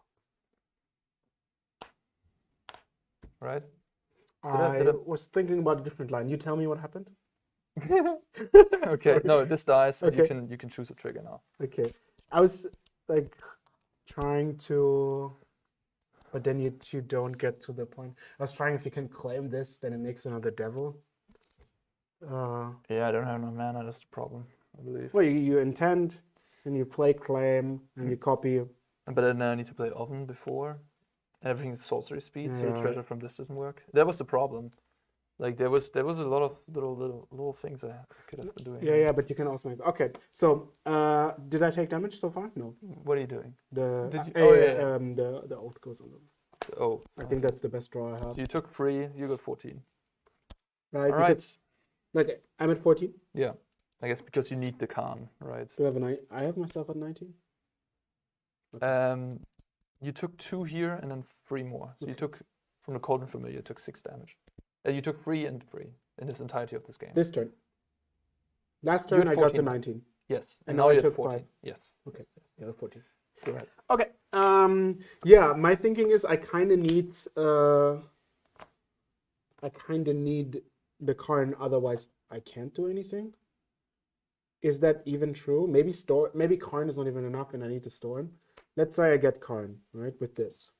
Right? I was thinking about a different line. You tell me what happened. Okay. No, this dies. And Okay. you can choose a trigger now. Okay. I was like trying to, but then you don't get to the point. I was trying if you can claim this, then it makes another devil. Yeah, I don't have enough mana. That's the problem, I believe. Well, you intend, and you play claim, and you copy. But then I need to play oven before. And everything is sorcery speed, so the Yeah. treasure from this doesn't work. That was the problem. Like there was a lot of little things I could have been doing. Yeah, but you can also make. Okay, so did I take damage so far? No. What are you doing? The oath goes on them. Oh, I think that's the best draw I have. so you took 3. You got 14. Right. All right. Because, like I'm at 14. Yeah, I guess because you need the Khan, right? Do I have a 9? I have myself at 19. Okay. You took 2 here and then 3 more. So you took from the Cold and Familiar, you took 6 damage. You took 3 and 3 in this entirety of this game. This turn. Last You turn had I got to 14. 19. Yes. And now now I you have took 14. 5. Yes. Okay. Yeah, 14. Go ahead. Okay. Yeah, my thinking is I kind of need the Karn, otherwise I can't do anything. Is that even true? Maybe Karn is not even enough and I need to store him. Let's say I get Karn, right, with this.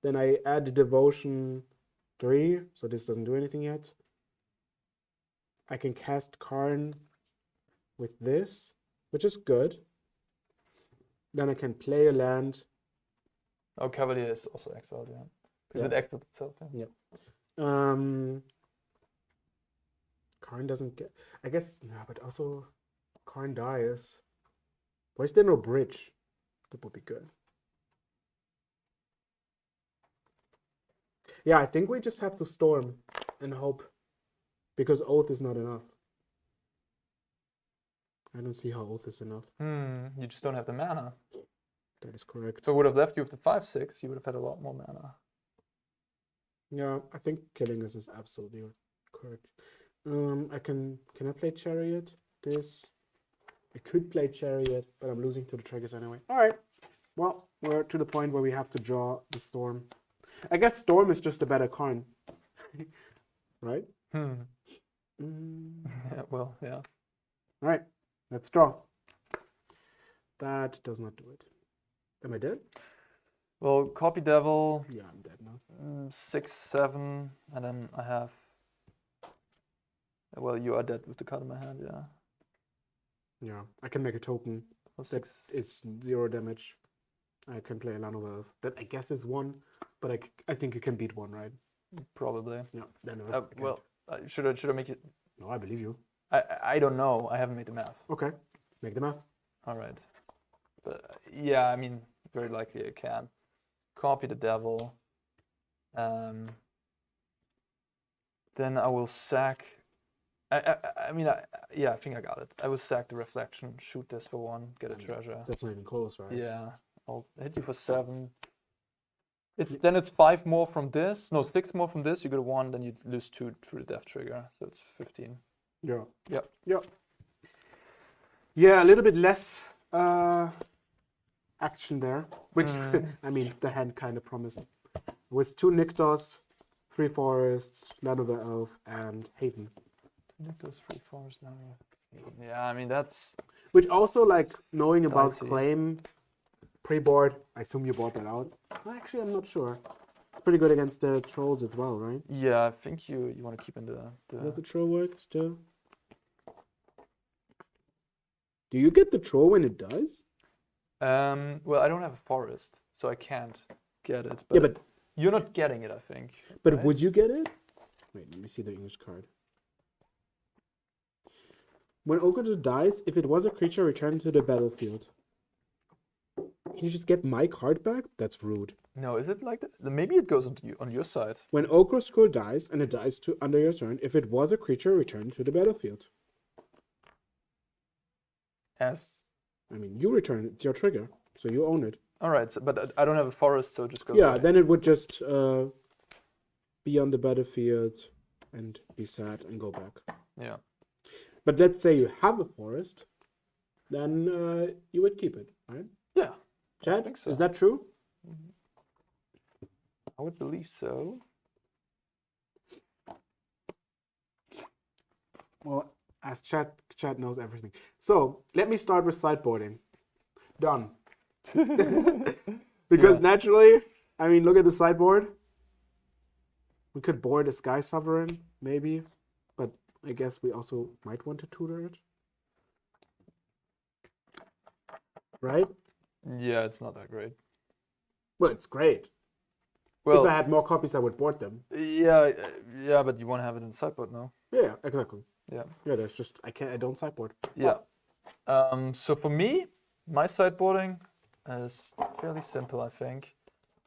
Then I add Devotion 3, so this doesn't do anything yet. I can cast Karn with this, which is good. Then I can play a land. Oh, Cavalier is also exiled, yeah. Because Yeah. it exiled itself. Yeah. Karn doesn't get. I guess no, but also Karn dies. Why is there no bridge? That would be good. Yeah, I think we just have to storm and hope, because Oath is not enough. I don't see how Oath is enough. You just don't have the mana. That is correct. So it would have left you with the 5/6. You would have had a lot more mana. Yeah, I think killing us is absolutely correct. Can I play Chariot? This. I could play Chariot, but I'm losing to the triggers anyway. All right. Well, we're to the point where we have to draw the Storm. I guess Storm is just a better Karn. Right? Yeah, well, yeah. All right. Let's draw. That does not do it. Am I dead? Well, Copy Devil, Yeah, I'm dead now. 6, 7, and then I have. Well, you are dead with the card in my hand, yeah. Yeah, I can make a token. Well, That 6. is 0 damage. I can play a Lano Valve. That I guess is 1, but I think you can beat 1, right? Probably. Yeah. Then Well, should I make it? no, I believe you. I don't know. I haven't made the math. Okay, make the math. All right. But yeah, I mean, very likely I can. Copy the Devil. Then I will sack. I mean, yeah, I think I got it. I will sack the Reflection, shoot this for 1, get a treasure. That's not even close, right? Yeah, I'll hit you for 7. Then it's 5 more from this. No, 6 more from this. You get a 1, then you lose 2 through the death trigger. So it's 15. Yeah. Yep. Yep. Yeah, a little bit less action there, which I mean, the hand kind of promised. With 2 Nyktos, 3 Forests, Land of the Elf, and Haven. Those 3 forests now. Yeah, I mean that's. Which also, like, knowing about Dicey. claim pre-board, I assume you bought that out. Actually, I'm not sure. It's pretty good against the trolls as well, right? Yeah, I think you want to keep in the. Does the troll work still? Do you get the troll when it does? Well, I don't have a forest, so I can't get it. Yeah, but you're not getting it, I think. But right? would you get it? Wait, let me see the English card. When Ogre dies, if it was a creature, return to the battlefield. Can you just get my card back? That's rude. No, is it like that? Maybe it goes on your side. When Ogre Skull dies, and it dies under your turn, if it was a creature, return to the battlefield. As. I mean, you return it. It's your trigger, so you own it. All right, so, but I don't have a forest, so just go. Yeah, away. then it would just be on the battlefield and be sad and go back. Yeah. But let's say you have a forest, then you would keep it, right? Yeah. Chad, think so. is that true? I would believe so. Well, as Chad knows everything. So let me start with sideboarding. Done. Because naturally, I mean, look at the sideboard. We could board a Sky Sovereign, maybe, but I guess we also might want to tutor it. Right? Yeah, it's not that great. Well, it's great. Well, if I had more copies, I would board them. Yeah, but you want to have it in sideboard now. Yeah, exactly. Yeah. Yeah, there's just I don't sideboard. Yeah. So for me, my sideboarding is fairly simple, I think.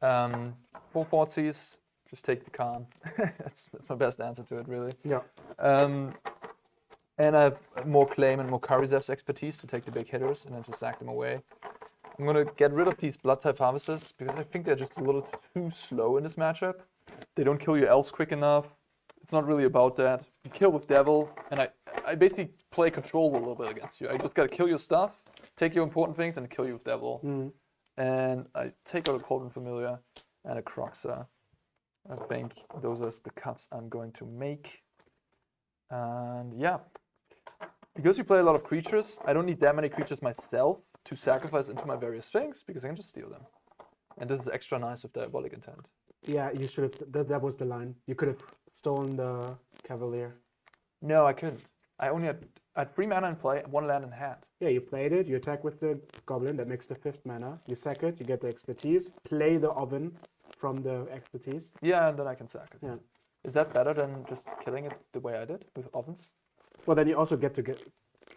4 Fortsies, just take the Khan. that's my best answer to it, really. Yeah. And I have more claim and more Karizev's expertise to take the big hitters and then just sack them away. I'm gonna get rid of these Blood type harvesters because I think they're just a little too slow in this matchup. they don't kill your elves quick enough. It's not really about that. You kill with Devil, and I basically play control a little bit against you. I just gotta kill your stuff, take your important things, and kill you with Devil. And I take out a Cauldron Familiar and a Croxa. I think those are the cuts I'm going to make. And yeah, because you play a lot of creatures, I don't need that many creatures myself to sacrifice into my various things, because I can just steal them. And this is extra nice with Diabolic Intent. Yeah, you should have. That was the line. You could have stolen the Cavalier. No, I couldn't. I had 3 mana in play, 1 land in hand. Yeah, you played it. You attack with the Goblin. That makes the 5th mana. You sack it. You get the expertise. Play the Oven from the expertise. Yeah, and then I can sack it. Yeah. Is that better than just killing it the way I did with ovens? Well, then you also get to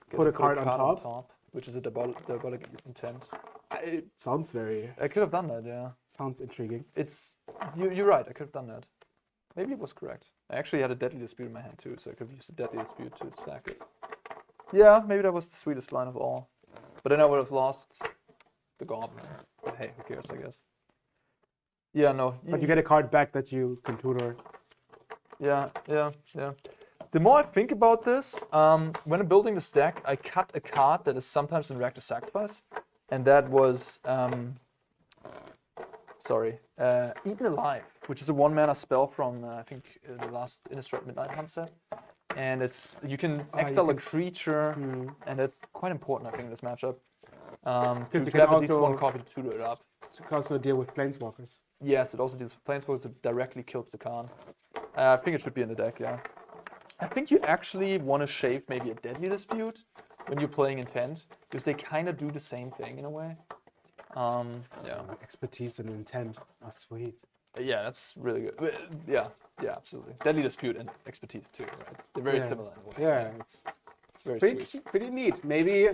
put a card on top, which is a Diabolic Intent. It sounds very. I could have done that, yeah. Sounds intriguing. You're right. I could have done that. Maybe it was correct. I actually had a Deadly Dispute in my hand too, so I could have used the Deadly Dispute to sack it. Yeah, maybe that was the sweetest line of all. But then I would have lost the Goblin. But hey, who cares, I guess. Yeah, no. But you get a card back that you can tutor. Yeah. The more I think about this, when I'm building this deck, I cut a card that is sometimes in Rakdos Sacrifice, and that was, Eaten Alive, which is a 1-mana spell from, I think, the last Innistrad Midnight Hunt set. And you can exile a creature, and it's quite important, I think, in this matchup. To have at least 1 copy to tutor it up. To also deal with Planeswalkers. Yes, it also deals with Planeswalkers that directly kills the Khan. I think it should be in the deck, yeah. I think you actually want to shave maybe a Deadly Dispute when you're playing Intent, because they kind of do the same thing in a way. Yeah. Expertise and Intent are sweet. Yeah, that's really good. Yeah, absolutely. Deadly Dispute and Expertise too, right? They're very similar in a way. Yeah, it's very sweet. Pretty neat. Maybe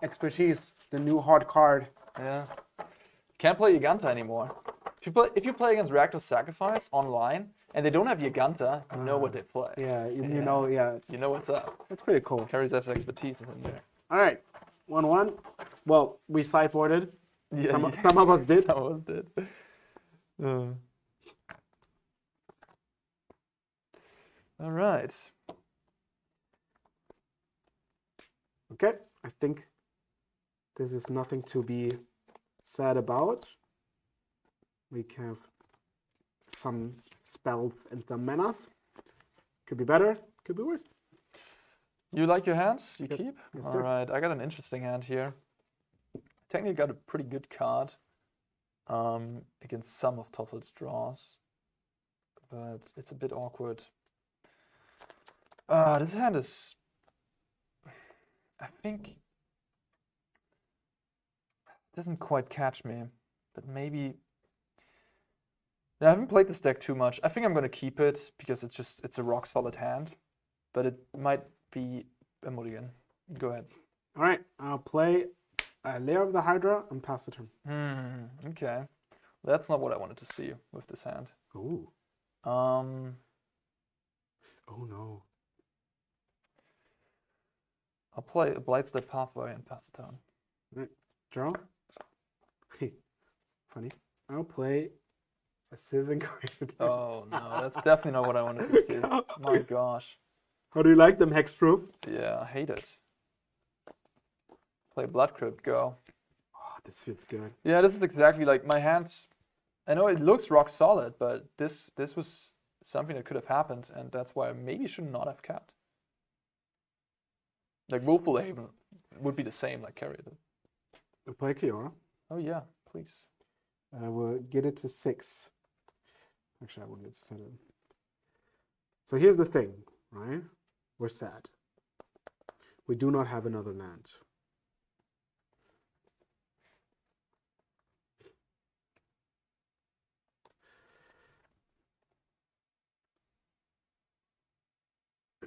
Expertise, the new hard card. Yeah. Can't play Giganta anymore. If you play against Rakdos Sacrifice online and they don't have Giganta, you know what they play. Yeah, you know, yeah. You know what's up. That's pretty cool. Carries F's Expertise in there. All right, 1-1. Well, we sideboarded. Yeah, some of us did. Some of us did. All right. Okay, I think this is nothing to be sad about. We have some spells and some manas. Could be better, could be worse. You like your hands? You keep? Yes, all sir. right, I got an interesting hand here. Technically got a pretty good card against some of Toffel's draws, but it's a bit awkward. This hand is, I think, doesn't quite catch me, but maybe. Yeah, I haven't played this deck too much. I think I'm gonna keep it because it's a rock solid hand, but it might be a mulligan. Go ahead. All right, I'll play a Lair of the Hydra and pass the turn. Okay. That's not what I wanted to see with this hand. Ooh. Oh no. I'll play a Blightstep Pathway and pass the turn. Right. Draw. Funny. I'll play a Sylvan Courier. Oh no, that's definitely not what I wanted to see. My gosh. How do you like them, hexproof? Yeah, I hate it. Play Blood Crypt, go. Oh, this feels good. Yeah, this is exactly like my hand. I know it looks rock solid, but this was something that could have happened, and that's why I maybe should not have kept. Like Wolfball Haven would be the same, like carry it. I'll play Kiora. Oh yeah, please. I will get it to 6. Actually, I will get to 7. So here's the thing, right? We're sad. We do not have another land.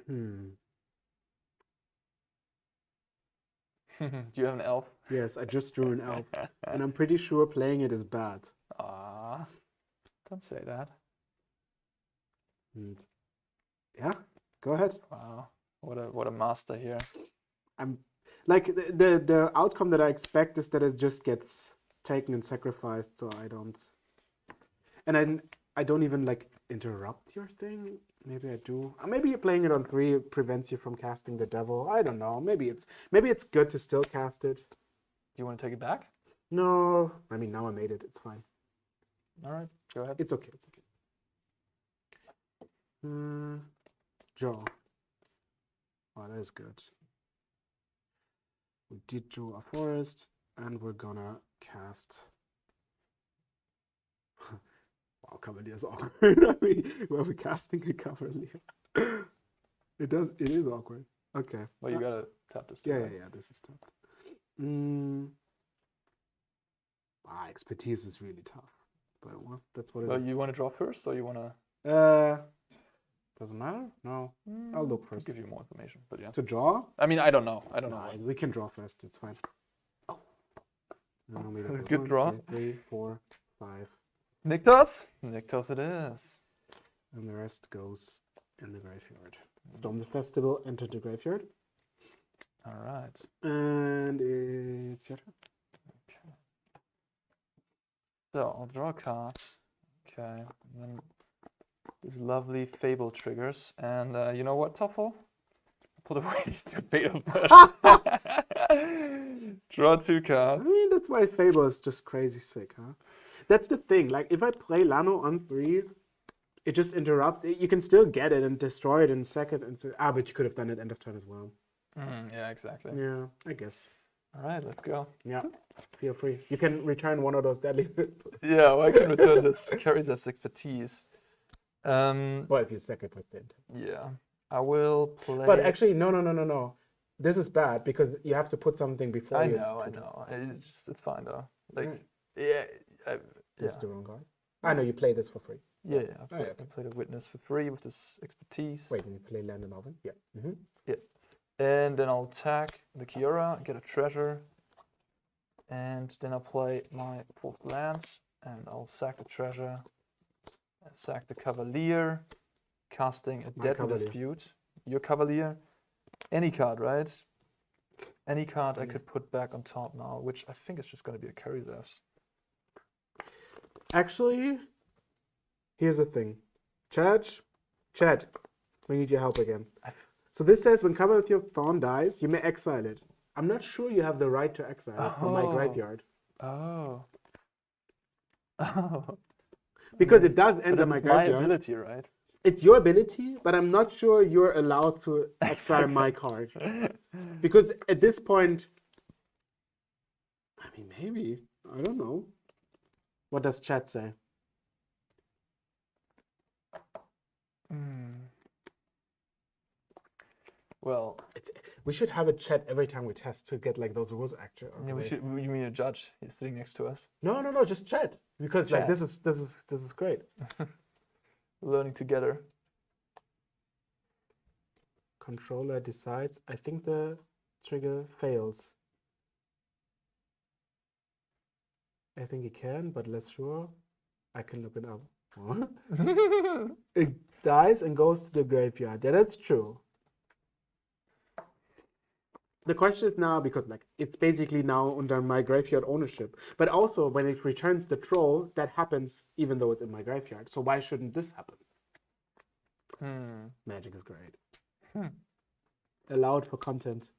Do you have an elf? Yes, I just drew an elf. And I'm pretty sure playing it is bad. Ah, don't say that. Yeah, go ahead. Wow, what a master here. I'm like the outcome that I expect is that it just gets taken and sacrificed, so I don't. And then I don't even like interrupt your thing. Maybe I do. Maybe playing it on 3 prevents you from casting the devil. I don't know. Maybe it's good to still cast it. You want to take it back? No, I mean now I made it. It's fine. All right, go ahead. It's okay. It's okay. Draw. Oh, that is good. We did draw a forest, and we're gonna cast. Wow, Cavalier is awkward. I mean, we're casting a Cavalier. It is awkward. Okay. Well, you gotta tap this. Yeah. This is tough. Expertise is really tough. But that's what it is. Well, you want to draw first, or you want to? Doesn't matter. No, I'll look first. I'll give you more information, but yeah. To draw? I mean, I don't know. I don't know. We can draw first. It's fine. Oh. Good draw. 3, 4, 5. Niktos? Niktos it is. And the rest goes in the graveyard. Storm the festival, enter the graveyard. All right. And it's your turn. Okay. So I'll draw a card. Okay. And then these lovely fable triggers. And you know what, Toffel? Put away these 2 fatal Draw 2 cards. I mean, that's why Fable is just crazy sick, huh? That's the thing. Like, if I play Lano on 3, it just interrupts. You can still get it and destroy it in second. But you could have done it end of turn as well. Yeah, exactly. Yeah, I guess. All right, let's go. Yeah, feel free. You can return one of those deadly. Yeah, well, I can return this. Carries of expertise. Well, if you second with it. Yeah, I will play. But actually, no. This is bad because you have to put something before. I know. It's fine though. Like, yeah. This is the wrong card. I know you play this for free. Yeah. I played a witness for free with this expertise. Wait, you play land and oven? Yeah. Yeah. And then I'll attack the Keruga, get a treasure, and then I'll play my 4th lance, and I'll sack the treasure, and sack the Cavalier, casting a Deadly Dispute. Your Cavalier, any card, right? Any card I could put back on top now, which I think is just going to be a carry left. Actually, here's the thing. Chad, we need your help again. So this says when covered with your Thorn dies, you may exile it. I'm not sure you have the right to exile it from my graveyard. Oh. Because it does enter my graveyard. My ability, right? It's your ability, but I'm not sure you're allowed to exile my card. Because at this point, I mean, maybe. I don't know. What does chat say? Well, we should have a chat every time we test to get like those rules actually. Yeah, we should. You mean a judge? He's sitting next to us. No, just chat because Chat. like this is great. Learning together. Controller decides. I think the trigger fails. I think it can, but less sure. I can look it up. What? It dies and goes to the graveyard. Yeah, that's true. The question is now, because like it's basically now under my graveyard ownership, but also when it returns the troll, that happens even though it's in my graveyard. So why shouldn't this happen? Magic is great. Allowed for content.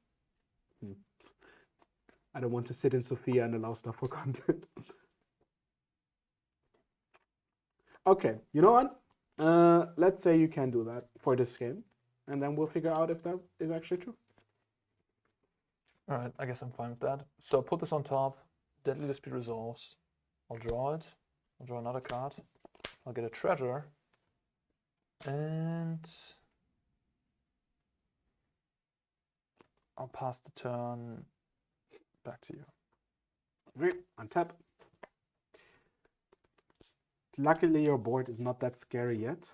I don't want to sit in Sophia and allow stuff for content. Okay, you know what? Let's say you can do that for this game, and then we'll figure out if that is actually true. All right, I guess I'm fine with that. So put this on top. Deadly Dispute resolves. I'll draw it. I'll draw another card. I'll get a treasure. And I'll pass the turn back to you. Great, untap. Luckily, your board is not that scary yet.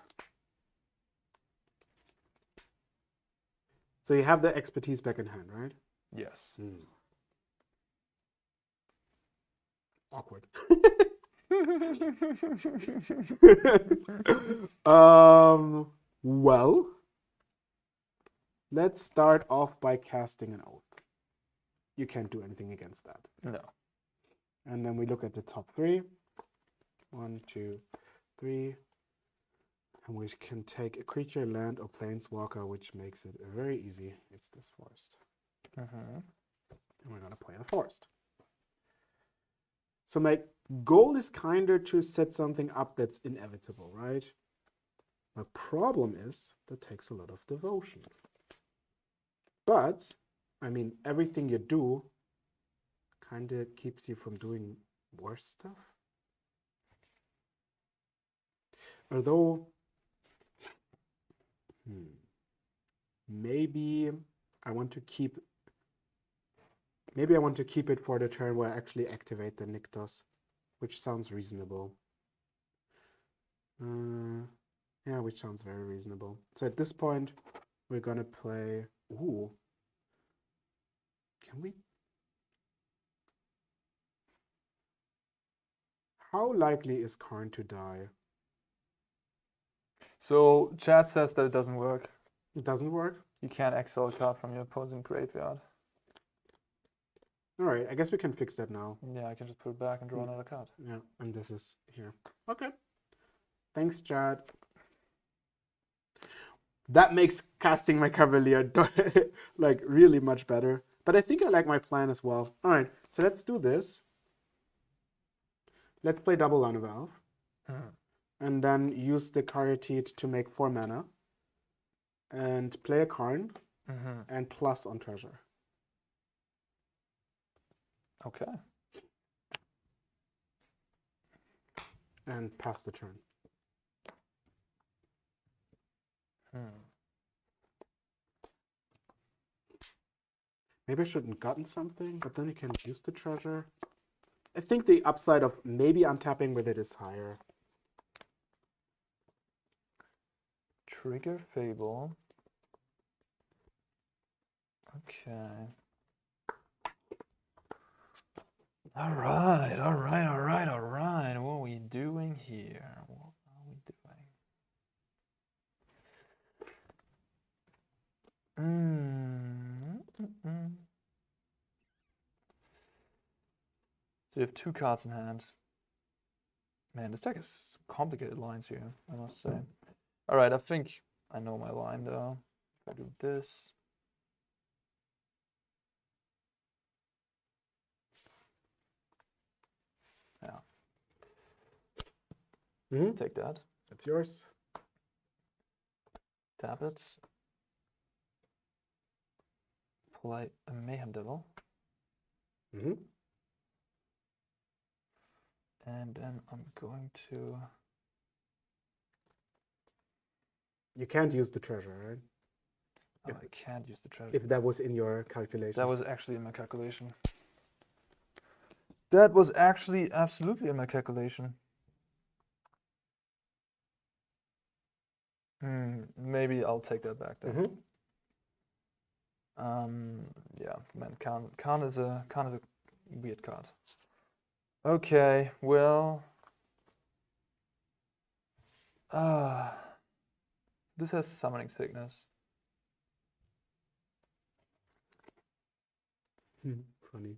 So you have the expertise back in hand, right? Yes. Awkward. Well, let's start off by casting an oath. You can't do anything against that. No. And then we look at the top 3. 1, 2, 3, And we can take a creature, land, or planeswalker, which makes it very easy. It's this forest. And we're going to play a forest. So my goal is kind of to set something up that's inevitable, right? My problem is that takes a lot of devotion. But, I mean, everything you do kind of keeps you from doing worse stuff. Although, maybe I want to keep it for the turn where I actually activate the Rakdos, which sounds reasonable. Yeah, which sounds very reasonable. So at this point, we're gonna play. Ooh, can we? How likely is Karn to die? So chat says that it doesn't work. It doesn't work? You can't exile a card from your opposing graveyard. All right, I guess we can fix that now. Yeah, I can just put it back and draw another card. Yeah, and this is here. Okay. Thanks, chat. That makes casting my Cavalier like really much better. But I think I like my plan as well. All right, so let's do this. Let's play double Line of Elf. And then use the Caryatid to make 4 mana. And play a Karn. And plus on treasure. Okay. And pass the turn. Maybe I shouldn't have gotten something, but then you can use the treasure. I think the upside of maybe untapping with it is higher. Trigger Fable. Okay. All right. What are we doing here? What are we doing? So you have 2 cards in hand. Man, this deck has some complicated lines here, I must say. All right, I think I know my line though. If I do this. Yeah. Take that. That's yours. Tap it. Play a Mayhem Devil. And then I'm going to... You can't use the treasure, right? Oh, I can't use the treasure. If that was in your calculation. That was actually in my calculation. That was actually absolutely in my calculation. Maybe I'll take that back then. Yeah, man, Khan is a weird card. Okay, well, this has summoning thickness. Funny.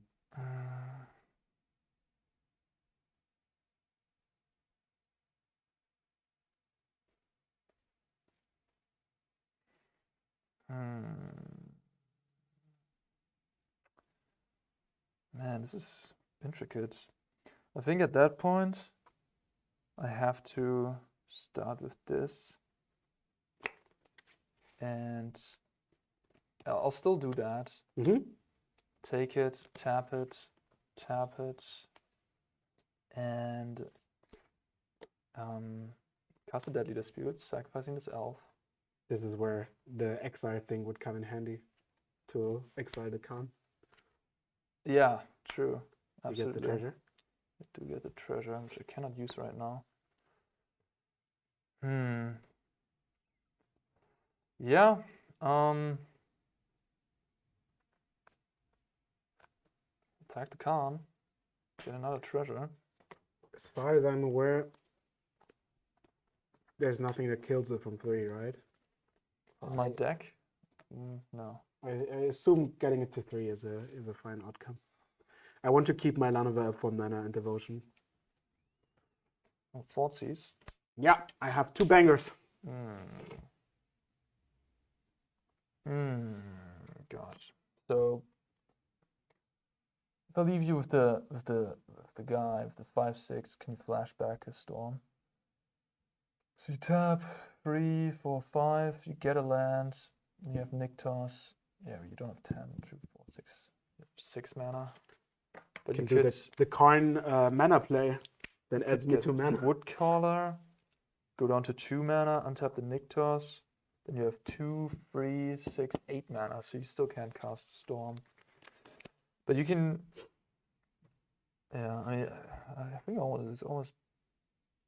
Man, this is intricate. I think at that point, I have to start with this. And I'll still do that. Take it, tap it, and cast a Deadly Dispute, sacrificing this elf. This is where the exile thing would come in handy to exile the Khan. Yeah, true. Absolutely. You get the treasure? I do get the treasure, which I cannot use right now. Yeah. Attack the Khan. Get another treasure. As far as I'm aware, there's nothing that kills it from 3, right? On my deck? No. I assume getting it to 3 is a fine outcome. I want to keep my Llanowar for mana and devotion. Well, Thoughtseize. Yeah, I have 2 bangers. Gosh. So if I leave you with the guy with the 5/6, can you flashback a storm? So you tap 3, 4, 5. You get a land. You have Niktos. Yeah, you don't have 10, 2, 4, 6. You have 6 mana. But Can you do could the Karn mana play. Then adds me get 2 mana. Woodcaller. Go down to 2 mana. Untap the Niktos. Then you have 2, 3, 6, 8 mana. So you still can't cast Storm. But you can. Yeah, I think it's almost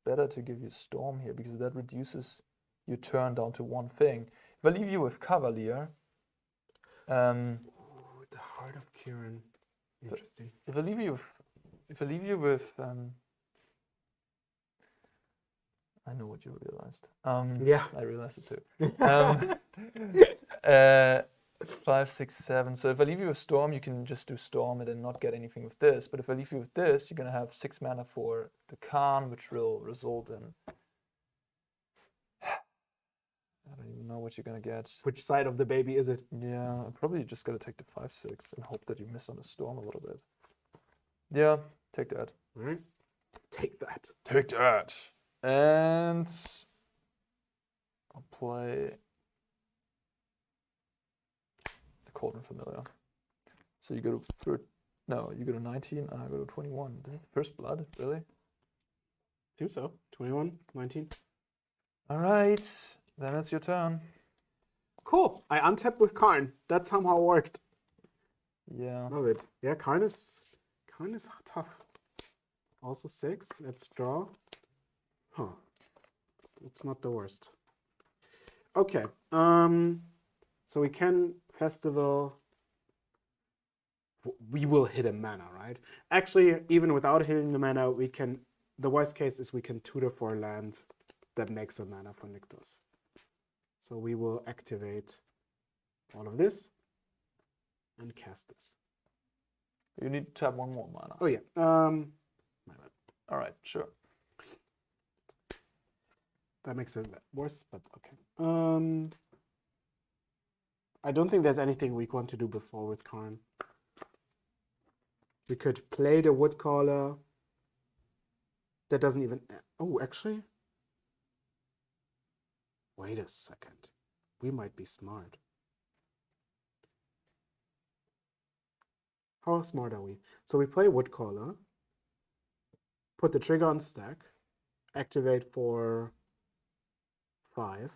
better to give you Storm here because that reduces your turn down to 1 thing. If I leave you with Cavalier, Ooh, the Heart of Kieran. Interesting. if I leave you with, I know what you realized. Yeah. I realized it too. 5, 6, 7. So if I leave you with Storm, you can just do Storm and then not get anything with this. But if I leave you with this, you're gonna have 6 mana for the Khan, which will result in. I don't even know what you're gonna get. Which side of the baby is it? Yeah, I'm probably just gonna take the 5, 6 and hope that you miss on the Storm a little bit. Yeah, take that. All right. Take that. Take that. And I'll play the Cauldron Familiar. So you go to you go to 19 and I go to 21. This is First Blood, really? Think so. 21, 19. All right, then it's your turn. Cool. I untapped with Karn. That somehow worked. Yeah. Love it. Yeah, Karn is tough. Also 6. Let's draw. Huh. It's not the worst. Okay. So we can festival. We will hit a mana, right? Actually, even without hitting the mana, we can. The worst case is we can tutor for a land that makes a mana for Nyctos. So we will activate all of this and cast this. You need to tap 1 more mana. Oh yeah. My bad. All right, sure. That makes it worse, but okay. I don't think there's anything we want to do before with Karn. We could play the Woodcaller. That doesn't even. Oh, actually. Wait a second. We might be smart. How smart are we? So we play Woodcaller. Put the trigger on stack. Activate for 5.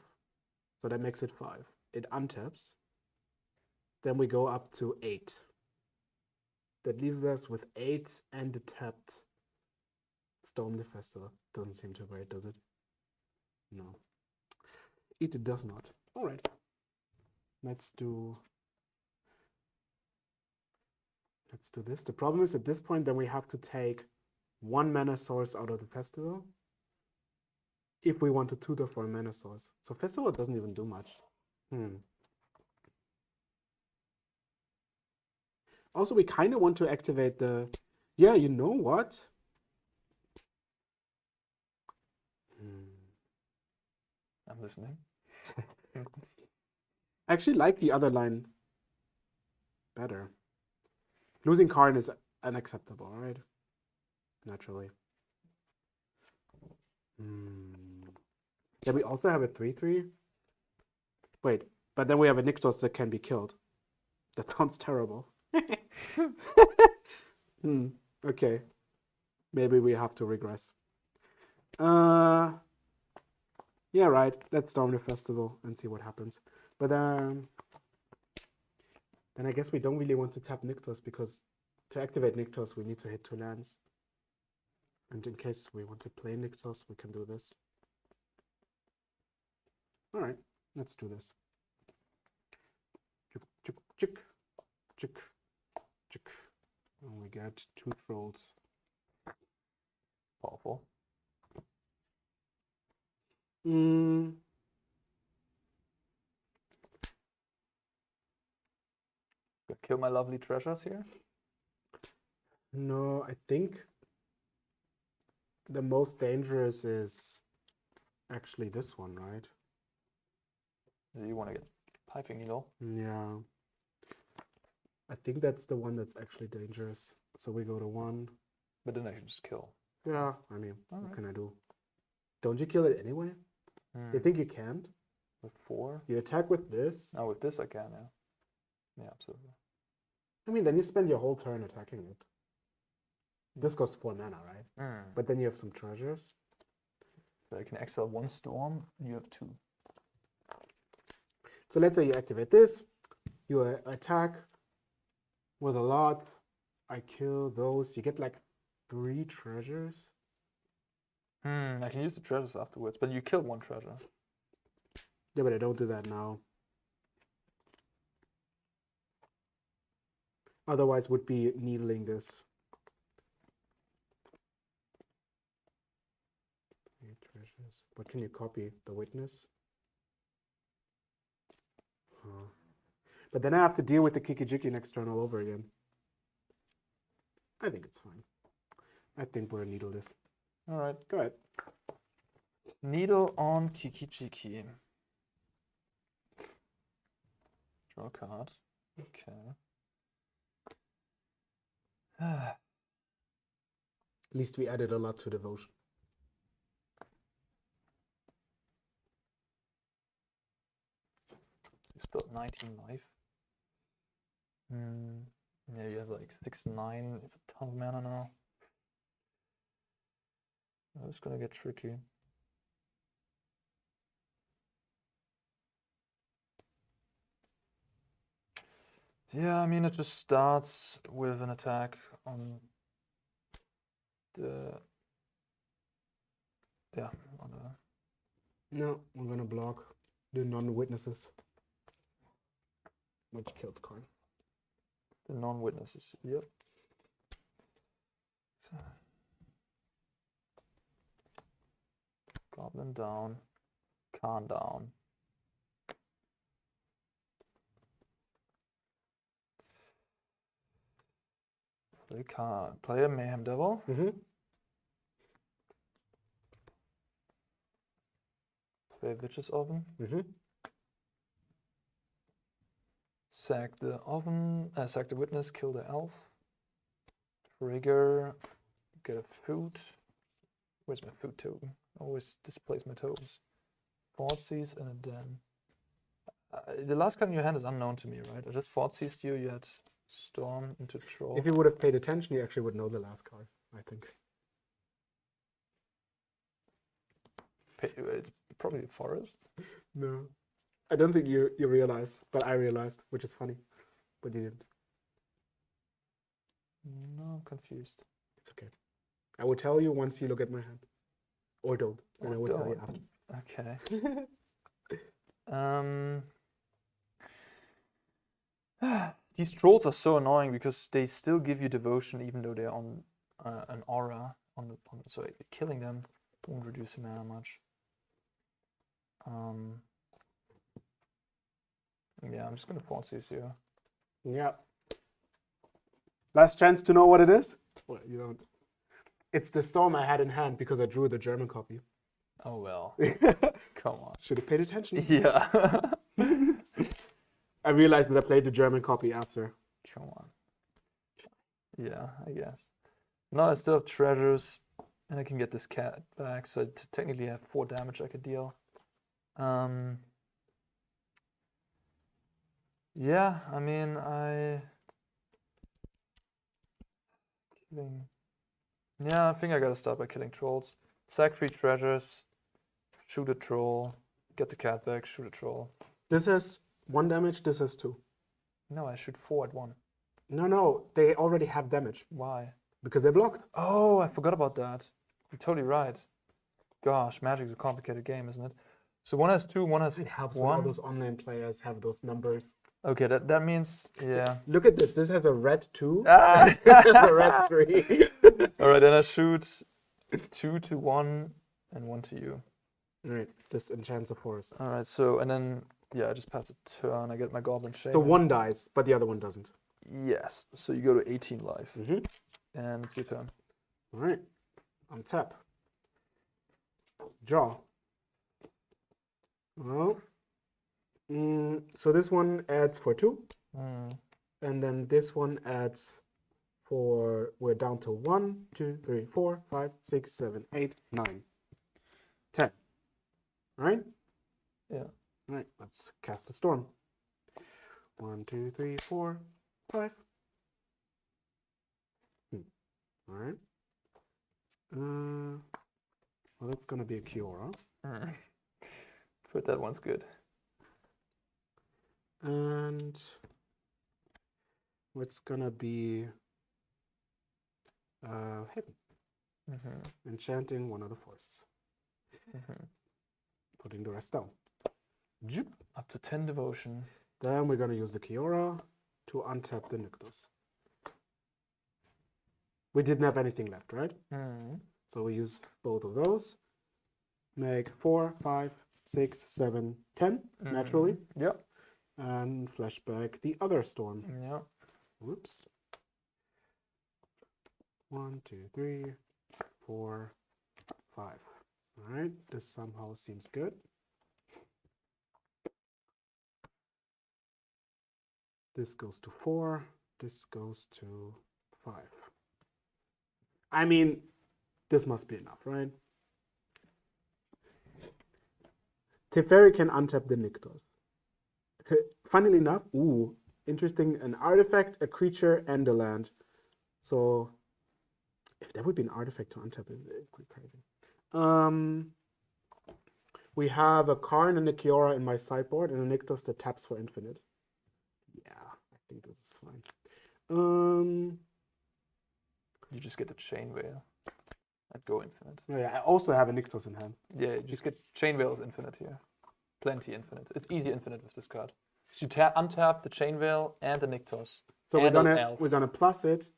So that makes it 5. It untaps. Then we go up to 8. That leaves us with 8 and the tapped Storm Defessor. Doesn't seem too great, does it? No. It does not. Alright. Let's do this. The problem is at this point then we have to take 1 mana source out of the festival if we want to tutor for a mana source. So festival doesn't even do much. Also, we kind of want to activate the... Yeah, you know what? I'm listening. I actually like the other line better. Losing Karn is unacceptable, right? Naturally. Yeah, we also have a 3/3. Wait, but then we have a Nyxos that can be killed. That sounds terrible. Okay. Maybe we have to regress. Yeah, right. Let's storm the festival and see what happens. But then I guess we don't really want to tap Nyctos because to activate Nyctos we need to hit 2 lands. And in case we want to play Nyctos, we can do this. All right, let's do this. Chick, chick, chick, chick. And we get 2 trolls. Powerful. Kill my lovely treasures here? No, I think the most dangerous is actually this one, right? You want to get piping needle. Yeah. I think that's the one that's actually dangerous. So we go to 1. But then I can just kill. Yeah, I mean, what Alright. can I do? Don't you kill it anyway? You think you can't? With 4? You attack with this. Oh, with this I can, yeah. Yeah, absolutely. I mean, then you spend your whole turn attacking it. This costs 4 mana, right? But then you have some treasures. So I can exile 1 storm, and you have 2. So let's say you activate this. You attack with a lot. I kill those. You get like 3 treasures. I can use the treasures afterwards, but you killed 1 treasure. Yeah, but I don't do that now. Otherwise would be needling this. 3 treasures. What can you copy? The witness? Huh. But then I have to deal with the Kiki-Jiki next turn all over again. I think it's fine. I think we'll needle this. Alright. Go ahead. Needle on Kiki-Jiki. Draw a card. Okay. At least we added a lot to devotion. You still have 19 life. Yeah, you have like 6, 9. You have a ton of mana now. It's gonna get tricky. Yeah, I mean, it just starts with an attack on the... Yeah, on the... No, we're gonna block the non-witnesses, which kills card. The non-witnesses, yep. So. Goblin down, Khan down. Play a Mayhem Devil. Play Witch's Oven. Sack the oven, sack the witness, kill the elf. Trigger, get a food. Where's my food token? Always displays my tokens. Thoughtseize and a den. The last card in your hand is unknown to me, right? I just Thoughtseized you, you had Storm into Troll. If you would have paid attention, you actually would know the last card, I think. It's probably a forest. No. I don't think you realized, but I realized, which is funny. But you didn't. No, I'm confused. It's okay. I will tell you once you look at my hand. Or don't. And I will tell you after. Okay. These trolls are so annoying because they still give you devotion even though they're on an aura. So killing them won't reduce the mana much. Yeah, I'm just gonna force these here. Yeah. Last chance to know what it is? Well, you don't. It's the Storm I had in hand because I drew the German copy. Oh well. Come on. Should have paid attention. Yeah. I realized that I played the German copy after. Come on. Yeah, I guess. No, I still have treasures, and I can get this cat back, so I technically have 4 damage I could deal. Yeah, I mean, Yeah, I think I gotta start by killing trolls. Sack 3 treasures, shoot a troll, get the cat back, shoot a troll. This has 1 damage, this has 2. No, I shoot 4 at 1. No, they already have damage. Why? Because they're blocked. Oh, I forgot about that. You're totally right. Gosh, Magic's a complicated game, isn't it? So one has 2, one has It helps 1. when all those online players have those numbers. Okay, that means, yeah. Look at this. This has a red 2. Ah! This has a red 3. All right, then I shoot 2 to 1 and 1 to you. All right, this enchants a forest. All right, so, and then, yeah, I just pass a turn. I get my Goblin Shaman. So 1 dies, but the other one doesn't. Yes, so you go to 18 life. And it's your turn. All right, on tap. Draw. Well, So this one adds for 2. Mm. And then this one adds for, we're down to 1, 2, 3, 4, 5, 6, 7, 8, 9, 10. Right? Yeah. Right, let's cast a storm. 1, 2, 3, 4, 5. All right. Well, that's gonna be a Kiora. Mm. But that one's good. And what's gonna be hidden? Mm-hmm. Enchanting one of the forests. Mm-hmm. Putting the rest down. Zoop. Up to 10 devotion. Then we're gonna use the Kiora to untap the Rakdos. We didn't have anything left, right? Mm. So we use both of those. Make 4, 5, 6, 7, 10 naturally. Yep. And flashback the other storm. Yep. Whoops. 1, 2, 3, 4, 5. All right, this somehow seems good. This goes to 4. This goes to 5. I mean, this must be enough, right? Teferi can untap the Rakdos. Funnily enough, ooh, interesting, an artifact, a creature, and a land. So, if there would be an artifact to untap, it would be crazy. We have a Karn and a Kiora in my sideboard, and a Rakdos that taps for infinite. Yeah, I think this is fine. You just get the chain veil. I'd go infinite. Oh yeah, I also have a Rakdos in hand. Yeah, you just get chain veil infinite here. Plenty infinite. It's easy infinite with this card. So you untap the chain veil and the Rakdos. So and we're gonna plus it,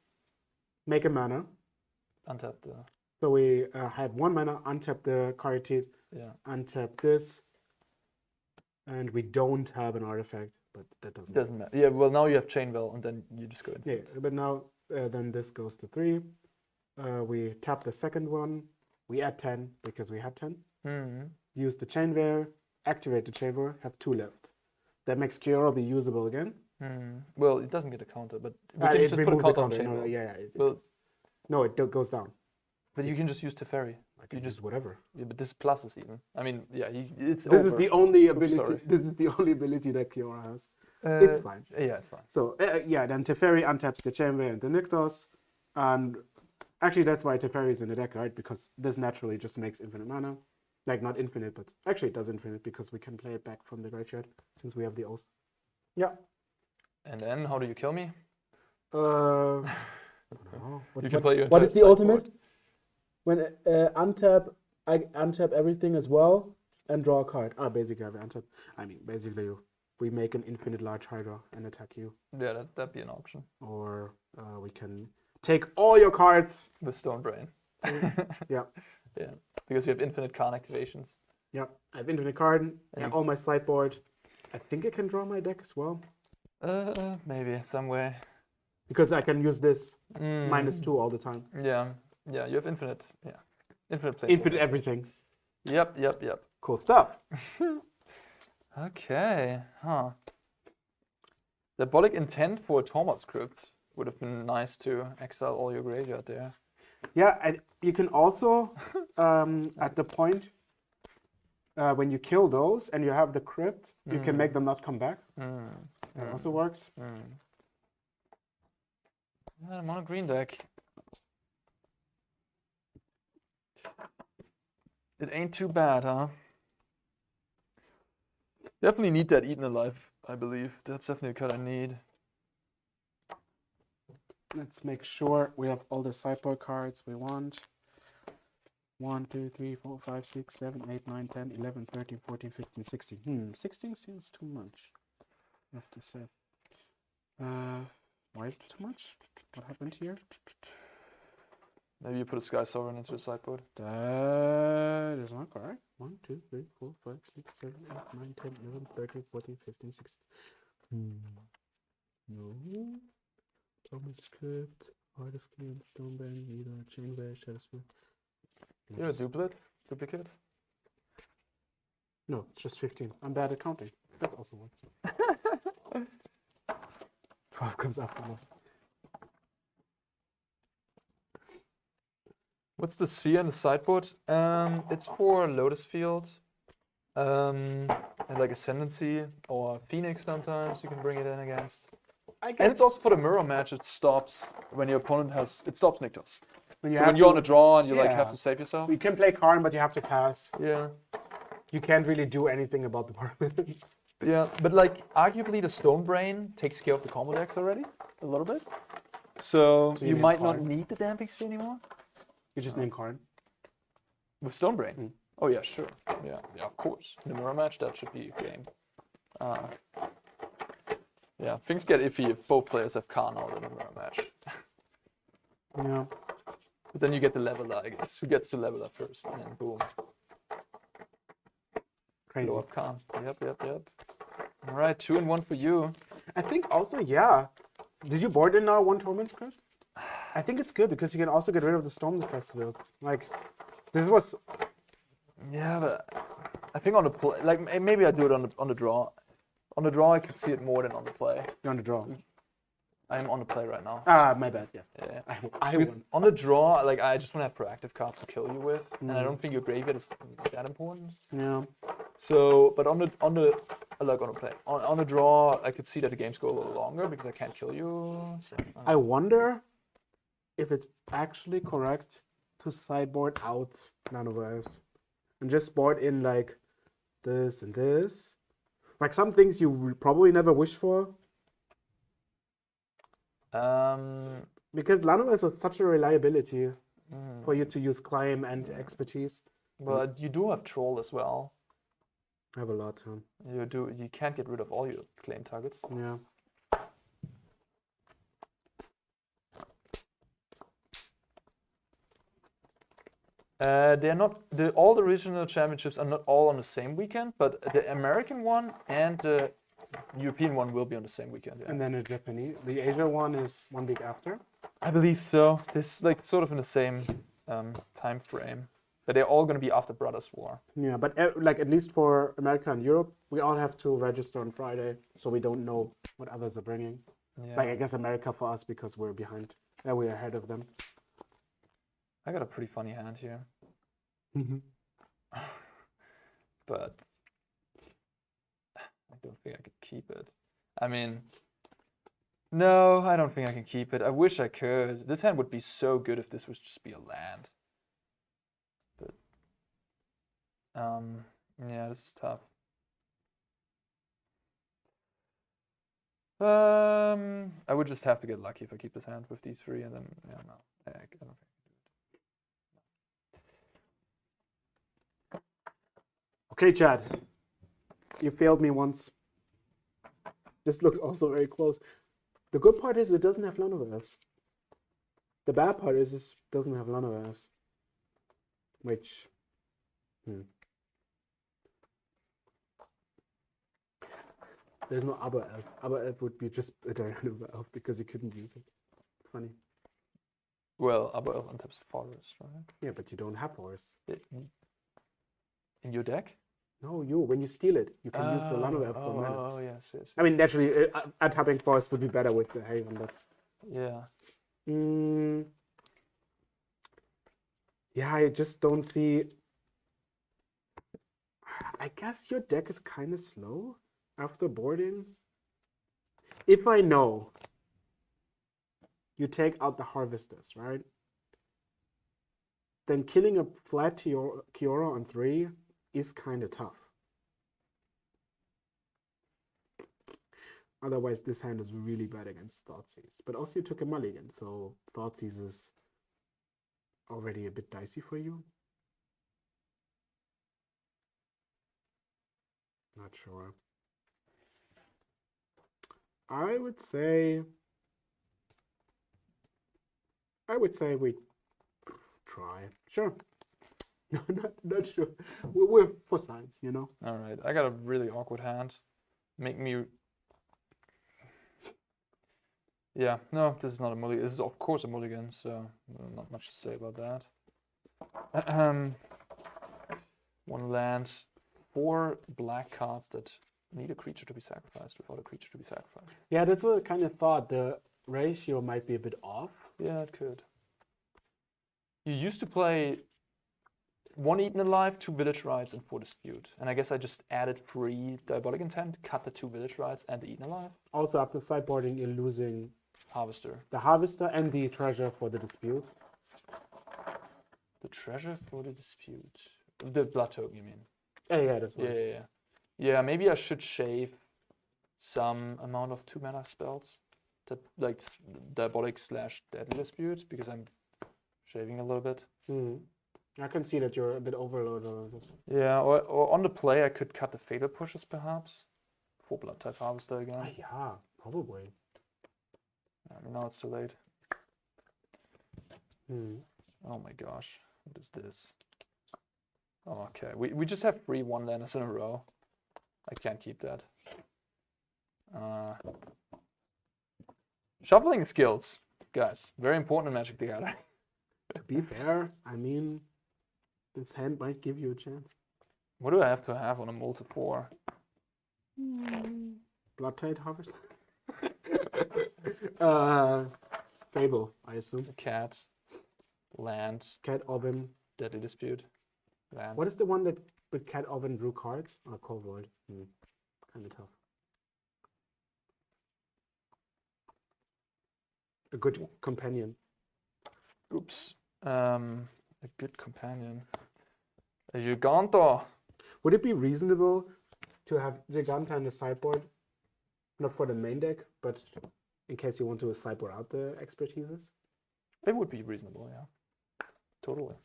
make a mana. Untap the. So we have 1 mana, untap the Karatit, Yeah. untap this, and we don't have an artifact, but that doesn't. Doesn't matter. Yeah. Well, now you have chain veil, and then you just go infinite. Yeah, but now then this goes to 3. We tap the second one. We add 10 because we had 10. Mm-hmm. Use the chain veil, activate the chain veil, have 2 left. That makes Kiora be usable again. Mm. Well, it doesn't get a counter, but we It can just put a removes counter on the chain counter. veil. Yeah. Well, No, it goes down. but you can just use Teferi. I can just whatever. Yeah, but this pluses even. I mean, yeah, it's This over. is the only Oops, ability. sorry. This is the only ability that Kiora has. It's fine. Yeah, it's fine. So yeah, then Teferi untaps the chain veil and the Rakdos, and actually that's why Teferi is in the deck, right? Because this naturally just makes infinite mana. Like not infinite, but actually it does infinite because we can play it back from the graveyard since we have the oath. Yeah. And then how do you kill me? I don't know. You can play your What is entire the ultimate? sideboard. When I untap everything as well and draw a card. Basically I untap. I mean, basically we make an infinite large Hydra and attack you. Yeah, that'd be an option. Or we can take all your cards. With Stone Brain. Yeah. Yeah, because you have infinite Karn activations. Yeah, I have infinite card. I have all my sideboard. I think I can draw my deck as well. Maybe some way. Because I can use this -2 all the time. Yeah, you have infinite. Yeah, infinite play. Infinite everything. Yep. Cool stuff. Okay, huh. Diabolic intent for a Tormod script would have been nice to exile all your graveyard there. Yeah, you can also, at the point when you kill those and you have the crypt, you can make them not come back. That also works. Yeah, I'm on a green deck. It ain't too bad, huh? Definitely need that Eaten Alive, I believe. That's definitely a card I need. Let's make sure we have all the sideboard cards we want. 1, 2, 3, 4, 5, 6, 7, 8, 9, 10, 11, 13, 14, 15, 16. 16 seems too much, I have to say. Why is it too much? What happened here? Maybe you put a Sky Sovereign into the sideboard. That is not correct. 1, 2, 3, 4, 5, 6, 7, 8, 9, 10, 11, 13, 14, 15, 16. No. Thomas Script, Heart of King, Stonebang, Leader, Chainway, Shadowspear. You're a duplicate? No, it's just 15. I'm bad at counting. That also works. 12 comes after one. What's the sphere in the sideboard? It's for Lotus Field, and like Ascendancy or Phoenix sometimes you can bring it in against. I And guess it's also for the mirror match. It stops when your opponent has. It stops Niktos. when So when you're on a draw and you like have yeah. to save yourself. you can play Karn, but you have to pass. Yeah. You can't really do anything about the permanents. Yeah, but like arguably the Stone Brain takes care of the combo decks already a little bit. So you you need might not Karn. need the Damping Sphere anymore You just name Karn. with Stone Brain. Oh yeah, sure. Yeah, of course. In the mirror match that should be a game. Yeah, things get iffy if both players have Khan out in the mirror match. Yeah. But then you get the leveler, I guess. Who gets to level up first? And then boom. Crazy. Blow up Khan. Yep. All right, 2 and 1 for you. I think also, yeah. Did you board in now 1 Torment script? I think it's good because you can also get rid of the Storm Festivals. Like, this was. Yeah, but I think on the play, like maybe I do it on the draw. On the draw, I can see it more than on the play. You're on the draw. I'm on the play right now. Ah, my bad, yeah. Yeah. I With, won. on the draw, like I just want to have proactive cards to kill you with, and I don't think your graveyard is that important. Yeah. So, but on the like on the play, on the draw, I could see that the games go a little longer because I can't kill you. So, I wonder if it's actually correct to sideboard out Nanowaves and just board in like this and this. Like some things you probably never wish for. Because Nanowaves is such a reliability for you to use climb and expertise. but you do have troll as well. I have a lot, too. You can't get rid of all your claim targets. Yeah. They're not all the regional championships are not all on the same weekend, but the American one and the European one will be on the same weekend. Yeah. And then the Japanese. The Asia one is 1 week after. I believe so. This like sort of in the same time frame, but they're all going to be after Brothers War. Yeah, but like at least for America and Europe, we all have to register on Friday, so we don't know what others are bringing. Yeah. Like I guess America for us because we're behind. Yeah, we're ahead of them. I got a pretty funny hand here, but I don't think I could keep it. I mean, no, I don't think I can keep it. I wish I could. This hand would be so good if this was just be a land. But yeah, this is tough. I would just have to get lucky if I keep this hand with these 3, and then yeah, no, I don't think. Okay, Chad. You failed me once. This looks also very close. The good part is it doesn't have Lanovares. The bad part is it doesn't have Lanovares. Which... There's no Abba Elf. Abba Elf would be just a Diabolic Elf because you couldn't use it. Funny. Well, Abba Elf untaps Forest, right? Yeah, but you don't have Forest. In your deck? No, when you steal it, you can use the Lano Elf for mana. Oh, yes. I mean, naturally, tapping Forest would be better with the Haven, but... Yeah. Yeah, I just don't see... I guess your deck is kind of slow after boarding. If I know you take out the Harvesters, right? Then killing a flat Kiora on 3 is kind of tough. Otherwise, this hand is really bad against Thoughtseize. But also you took a mulligan, so Thoughtseize is already a bit dicey for you. Not sure. I would say we try. Sure. No, not sure. We're for science, you know. All right. I got a really awkward hand. Make me. Yeah. No, this is not a mulligan. This is of course a mulligan. So not much to say about that. 1 land, 4 black cards that need a creature to be sacrificed without a creature to be sacrificed. Yeah, that's what I kind of thought. The ratio might be a bit off. Yeah, it could. You used to play 1 Eaten Alive, 2 Village Rites, and 4 Dispute. And I guess I just added 3 Diabolic Intent, cut the 2 Village Rites and the Eaten Alive. Also, after sideboarding, you're losing Harvester. the Harvester and the Treasure for the Dispute. The Treasure for the Dispute. The Blood Token, you mean? Yeah, that's one. Yeah. Yeah, maybe I should shave some amount of 2 mana spells. That, like Diabolic / Deadly Dispute, because I'm shaving a little bit. I can see that you're a bit overloaded on this. Yeah, or on the play I could cut the Fatal Pushes perhaps. 4 Blood Type Harvester again. Yeah, probably. I mean, now it's too late. Oh my gosh, what is this? Oh, okay, we just have 3 1-landers in a row. I can't keep that. Shuffling skills, guys, very important in Magic the Gathering. To be fair, I mean, this hand might give you a chance. What do I have to have on a multi 4? Blood Tide Harvest. Fable, I assume. A cat, land, Cat Oven. Deadly Dispute, land. What is the one that with Cat Oven drew cards? Oh, Kobold. Kind of tough. A good companion. Oops. A good companion. A Giganta. Would it be reasonable to have Giganta in the sideboard? Not for the main deck, but in case you want to sideboard out the expertises? It would be reasonable, yeah. Totally.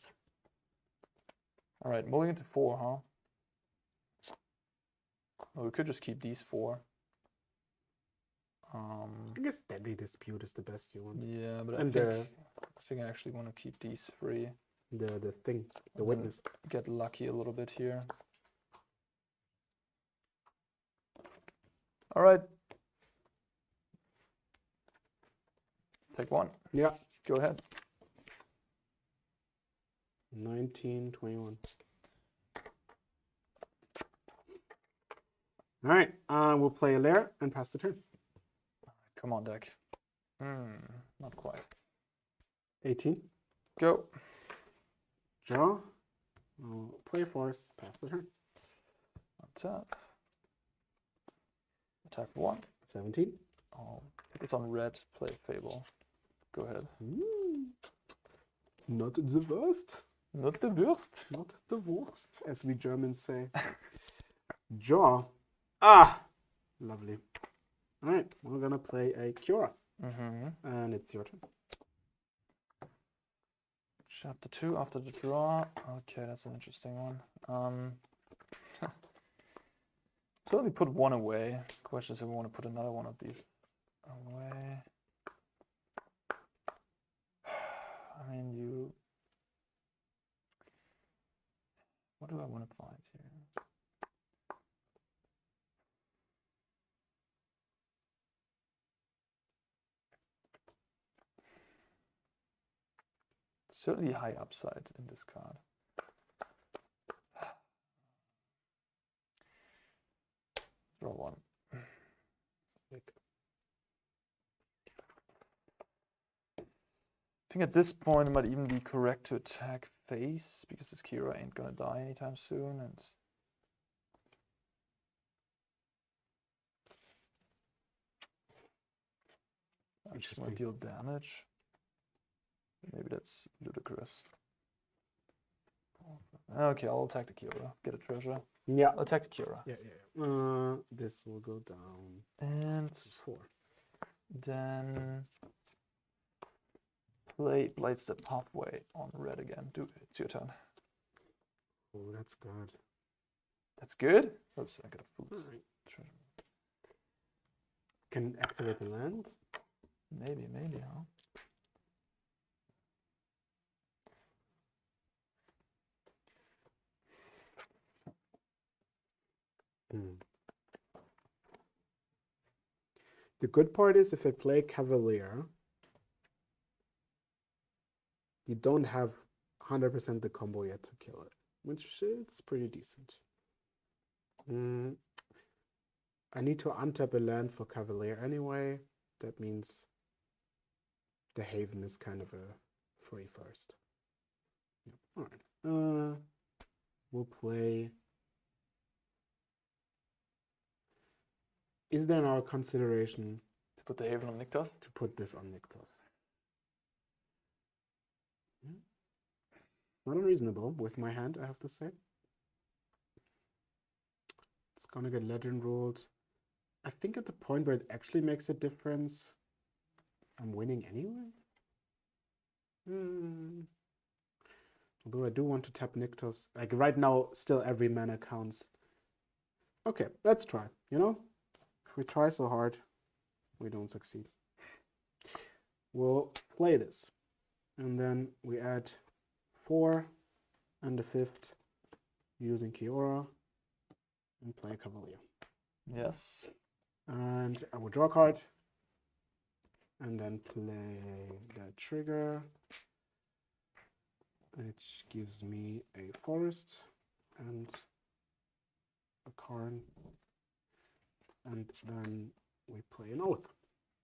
Alright, moving into 4, huh? Well, we could just keep these 4. I guess Deadly Dispute is the best you want. Yeah, but And I think I actually want to keep these 3. The thing, the witness. Get lucky a little bit here. All right. Take 1. Yeah. Go ahead. 1921. All right. We'll play a lair and pass the turn. Come on, deck. Not quite. 18. Go. Draw. I'll play a forest. Pass the turn. Untap. Attack for 1. 17. Oh, it's on red. Play Fable. Go ahead. Not the worst. Not the worst. Not the worst, as we Germans say. Draw. Ah! Lovely. All right. We're going to play a Cura. And it's your turn. Chapter 2 after the draw. Okay, that's an interesting one. So we put 1 away. Question is if we want to put another one of these away. I mean, what do I want to find here? Certainly high upside in this card. Draw 1. Sick. I think at this point it might even be correct to attack face because this Kira ain't gonna die anytime soon, and I just might deal damage. Maybe that's ludicrous. Okay, I'll attack the Kira. Get a treasure. Yeah. I'll attack the Kira. Yeah. This will go down. And 4. then play Blightstep halfway on red again. It's your turn. Oh, that's good. That's good? Oops, I got a food. Right. Can activate the land. Maybe, huh? The good part is if I play Cavalier, you don't have 100% the combo yet to kill it, which is pretty decent. I need to untap a land for Cavalier anyway. That means the Haven is kind of a free first. Yep. All right. We'll play. Is there now a consideration To put the Haven on Niktos? to put this on Niktos? Not unreasonable with my hand, I have to say. It's gonna get legend ruled. I think at the point where it actually makes a difference, I'm winning anyway. Although I do want to tap Niktos. Like right now, still every mana counts. Okay, let's try. You know, if we try so hard, we don't succeed. We'll play this, and then we add 4 and the 5th using Kiora and play Cavalier. Yes. And I will draw a card and then play that trigger, which gives me a forest and a Karn, and then we play an oath.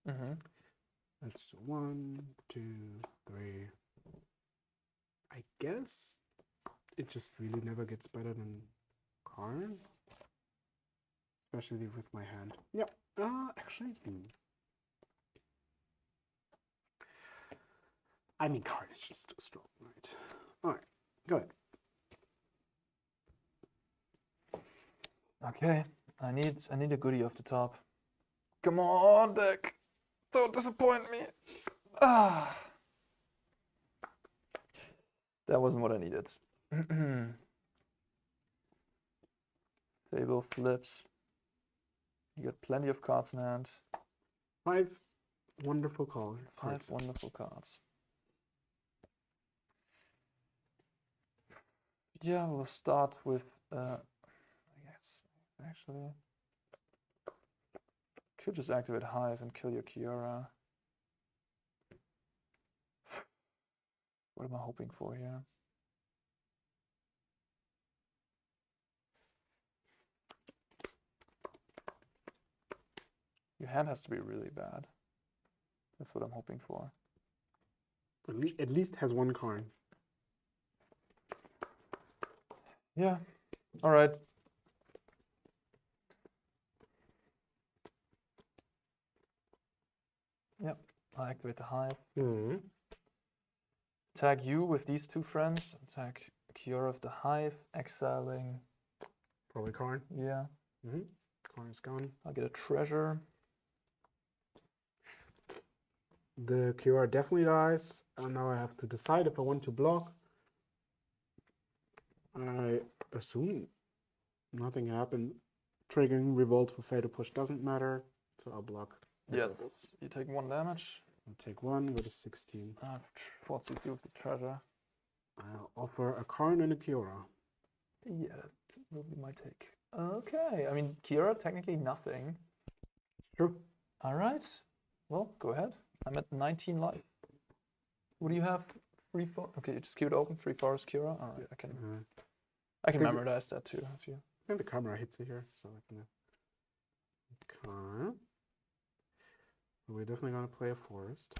That's 1, 2, 3. I guess it just really never gets better than Karn, especially with my hand. Yep. Actually, I mean, Karn is just too strong, right? All right, go ahead. Okay, I need a goodie off the top. Come on, deck. Don't disappoint me. Ah. That wasn't what I needed. Fable flips. You got plenty of cards in hand. 5 wonderful cards. 5 wonderful cards. Yeah, we'll start with, I guess, actually, could just activate Hive and kill your Kiora. What am I hoping for here? Your hand has to be really bad. That's what I'm hoping for. At least has 1 Karn. Yeah. All right. Yep. I'll activate the Hive. Tag you with these 2 friends. Attack Kiora of the Hive, exiling. Probably Karn. Yeah. Karn is gone. I'll get a treasure. The Kiora definitely dies, and now I have to decide if I want to block. I assume nothing happened. Triggering Revolt for Fatal Push doesn't matter, so I'll block. Yes. You take 1 damage. I'll take 1 with a 16. I've forced you with the treasure. I'll offer a Karn and a Kiora. Yeah, that will be my take. Okay. I mean, Kiora, technically nothing. True. All right. Well, go ahead. I'm at 19 life. What do you have? 3 forest. Okay, you just keep it open. 3 forest Kiora. All right, I can memorize that too. If you. I think the camera hits it here, so I can. Okay. We're definitely gonna play a forest.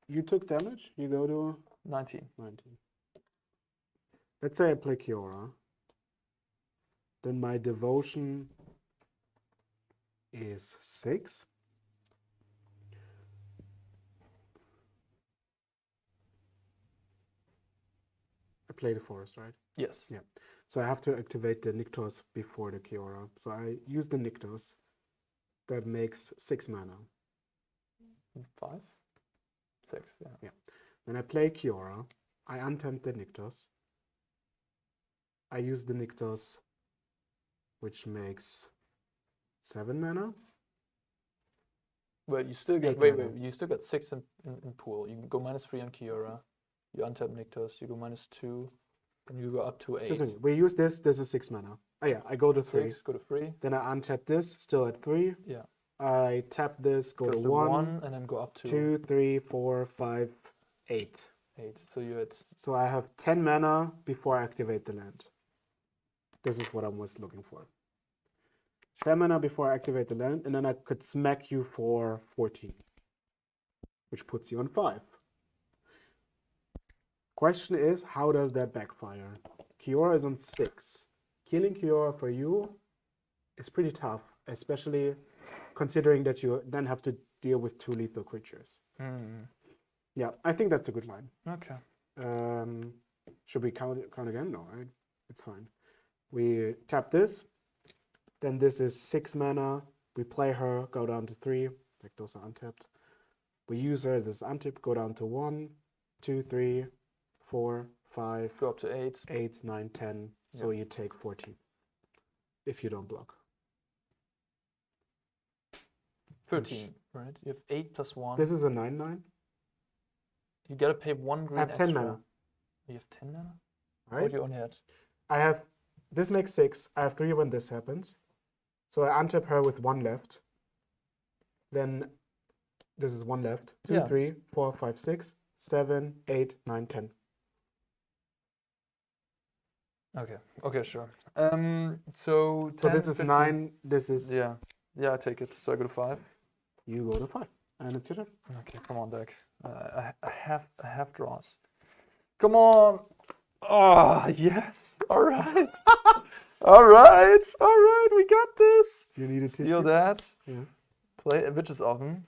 You took damage. You go to 19. 19. Let's say I play Kiora. Then my devotion is 6. I play the forest, right? Yes. Yeah. So I have to activate the Niktos before the Kiora. So I use the Niktos. That makes 6 mana. 5? 6, yeah. Yeah. Then I play Kiora. I untap the Niktos. I use the Niktos, which makes 7 mana. Well, you still get, wait, you still got 6 in pool. You can go -3 on Kiora. You untap Niktos, you go -2, and you go up to 8. We use this is 6 mana. Oh yeah, I go to 3. 6, go to 3. Then I untap this, still at 3. Yeah. I tap this, go to Goes to 1, and then go up to 2, 3, 4, 5, 8. 8. So you're at So I have 10 mana before I activate the land. This is what I was looking for. 10 mana before I activate the land, and then I could smack you for 14, which puts you on 5. Question is, how does that backfire? Kiora is on 6. Killing Kiora for you is pretty tough, especially considering that you then have to deal with 2 lethal creatures. Yeah, I think that's a good line. Okay. Should we count again? No, right? It's fine. We tap this. Then this is 6 mana. We play her, go down to 3. Like those are untapped. We use her, this is untapped, go down to 1, 2, 3, 4, 5. Go up to 8. 8, 9, 10. So you take 14 if you don't block. 13, right? You have 8 plus 1. This is a 9/9. You gotta pay 1 green I have 10 extra. mana. You have 10 mana? Right? Or do you only had? I have, this makes 6. I have 3 when this happens. So I untap her with 1 left. Then this is 1 left. 2, 3, 4, 5, 6, 7, 8, 9, 10. Okay. Okay, sure. So 10, So this is 15. 9. This is. Yeah. Yeah, I take it. So I go to 5. You go to 5. And it's your turn. Okay, come on, deck. I have draws. Come on. Oh, yes. All right. All right. All right. We got this. You need a Steal tissue? that. Yeah. Play a Witch's Oven.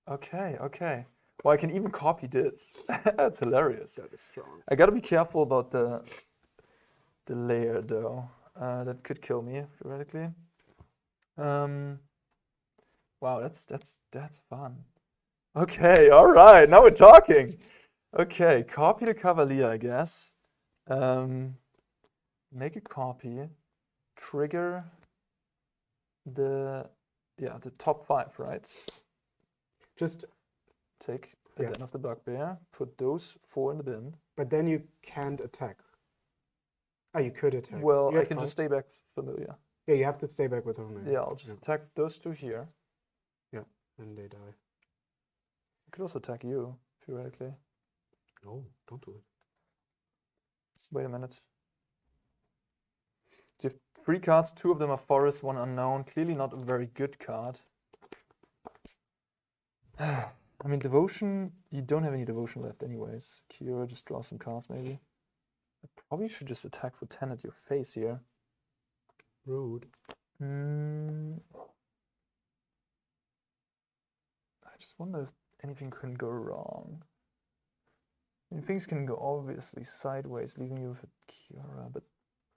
Okay, okay. Well, I can even copy this. That's hilarious. That is strong. I gotta be careful about the layer though. That could kill me theoretically. Wow, that's fun. Okay, all right. Now we're talking. Okay, copy the Cavalier, I guess. Make a copy. Trigger the top 5, right? Just. Take the Den of the Bugbear. Put those 4 in the bin. But then you can't attack. Ah, you could attack. Well, You I have can five. just stay back familiar. Yeah, you have to stay back with her. Yeah, I'll just attack those 2 here. Yeah, and they die. I could also attack you, theoretically. No, don't do it. Wait a minute. So you have 3 cards, 2 of them are forest, 1 unknown. Clearly not a very good card. I mean, devotion, you don't have any devotion left anyways. Kira, just draw some cards maybe. I probably should just attack for 10 at your face here. Rude. I just wonder if anything can go wrong. I mean, things can go obviously sideways, leaving you with Kira, but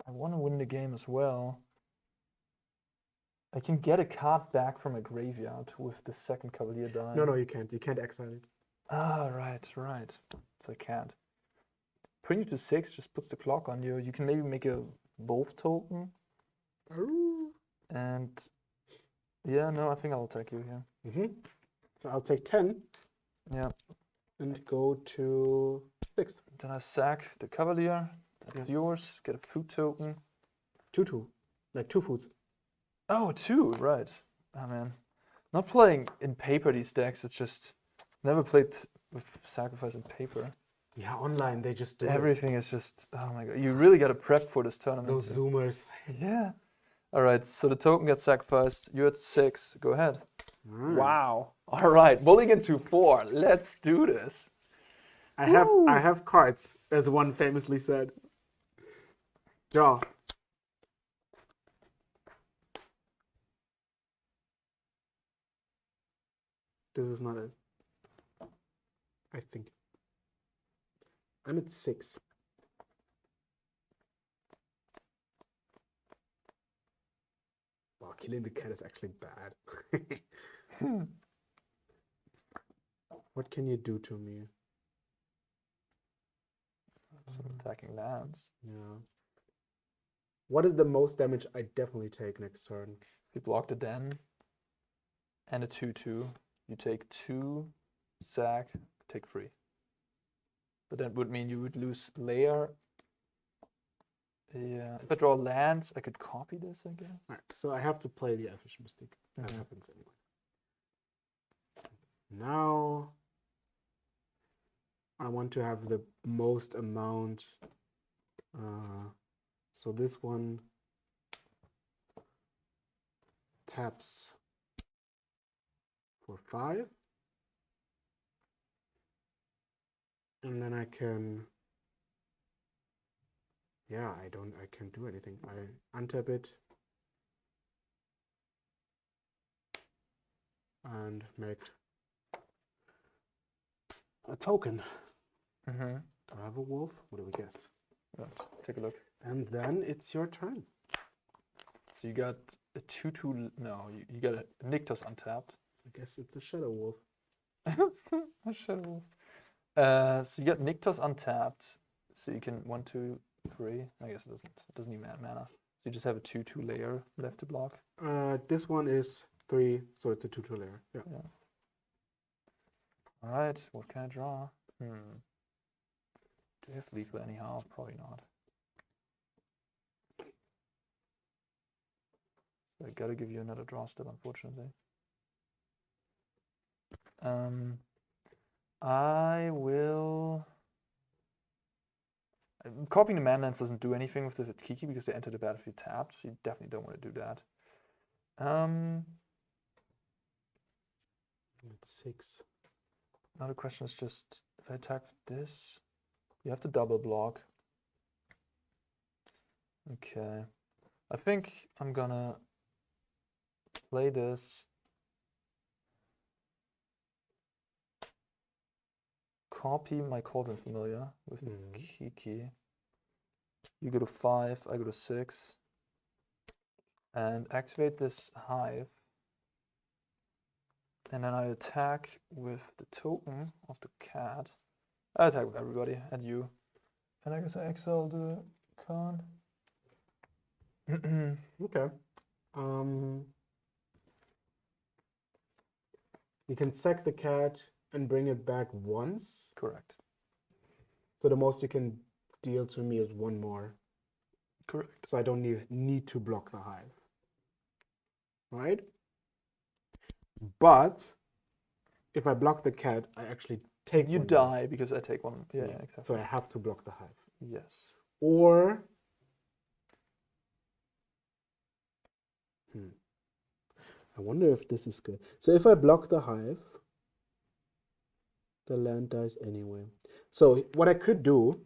I want to win the game as well. I can get a card back from a graveyard with the second Cavalier dying. No, you can't. You can't exile it. Ah, right. So I can't. Putting you to 6 just puts the clock on you. You can maybe make a wolf token. And yeah, no, I think I'll attack you here. So I'll take 10. Yeah. And go to 6. Then I sack the Cavalier. That's yours. Get a food token. 2/2. Like 2 foods. Oh, 2, right. Oh man. Not playing in paper these decks, it's just never played with sacrifice in paper. Yeah, online they just do Everything is just, oh my god. You really gotta prep for this tournament. those zoomers. Yeah. Alright, so the token gets sacrificed. You're at 6. Go ahead. Wow. Alright, mulligan to 4. Let's do this. I have cards, as one famously said. Draw. This is not it. I think. I'm at 6. Wow, killing the cat is actually bad. What can you do to me? So attacking lands. Yeah. What is the most damage I definitely take next turn? If you block the den and a 2/2, you take 2, sack, take 3. But that would mean you would lose layer. Yeah. If I draw lands, I could copy this again. Alright, so I have to play the Elfish Mystic. That happens anyway. Now I want to have the most amount. So this one taps for 5. And then I can, yeah, I can't do anything. I untap it and make a token. Do I have a wolf? What do we guess? Let's take a look. And then it's your turn. So you got a 2/2. No, you got a Nyctos untapped. I guess it's a shadow wolf. A shadow wolf. So you got Nyctos untapped. So you can 1, 2, 3. I guess it doesn't even add mana. So you just have a 2/2 layer left to block. This one is 3, so it's a 2/2 layer. Yeah. All right. What can I draw? Do I have lethal anyhow? Probably not. So I gotta give you another draw step, unfortunately. I will. Copying the mana lands doesn't do anything with the Kiki because they enter the battlefield tapped, so you definitely don't want to do that. It's 6. Now the question is just if I attack this, you have to double block. Okay. I think I'm gonna play this. Copy my Cauldron Familiar with the Kiki. You go to 5, I go to 6. And activate this Hive. And then I attack with the token of the cat. I attack with everybody, and you. And I guess I exile the card. Okay. You can sack the cat and bring it back once. Correct. So the most you can deal to me is 1 more. Correct. So I don't need to block the hive. Right? But if I block the cat, I actually take You one die more. because I take one. Yeah, exactly. So I have to block the hive. Yes. Or I wonder if this is good. So if I block the hive, the land dies anyway. So what I could do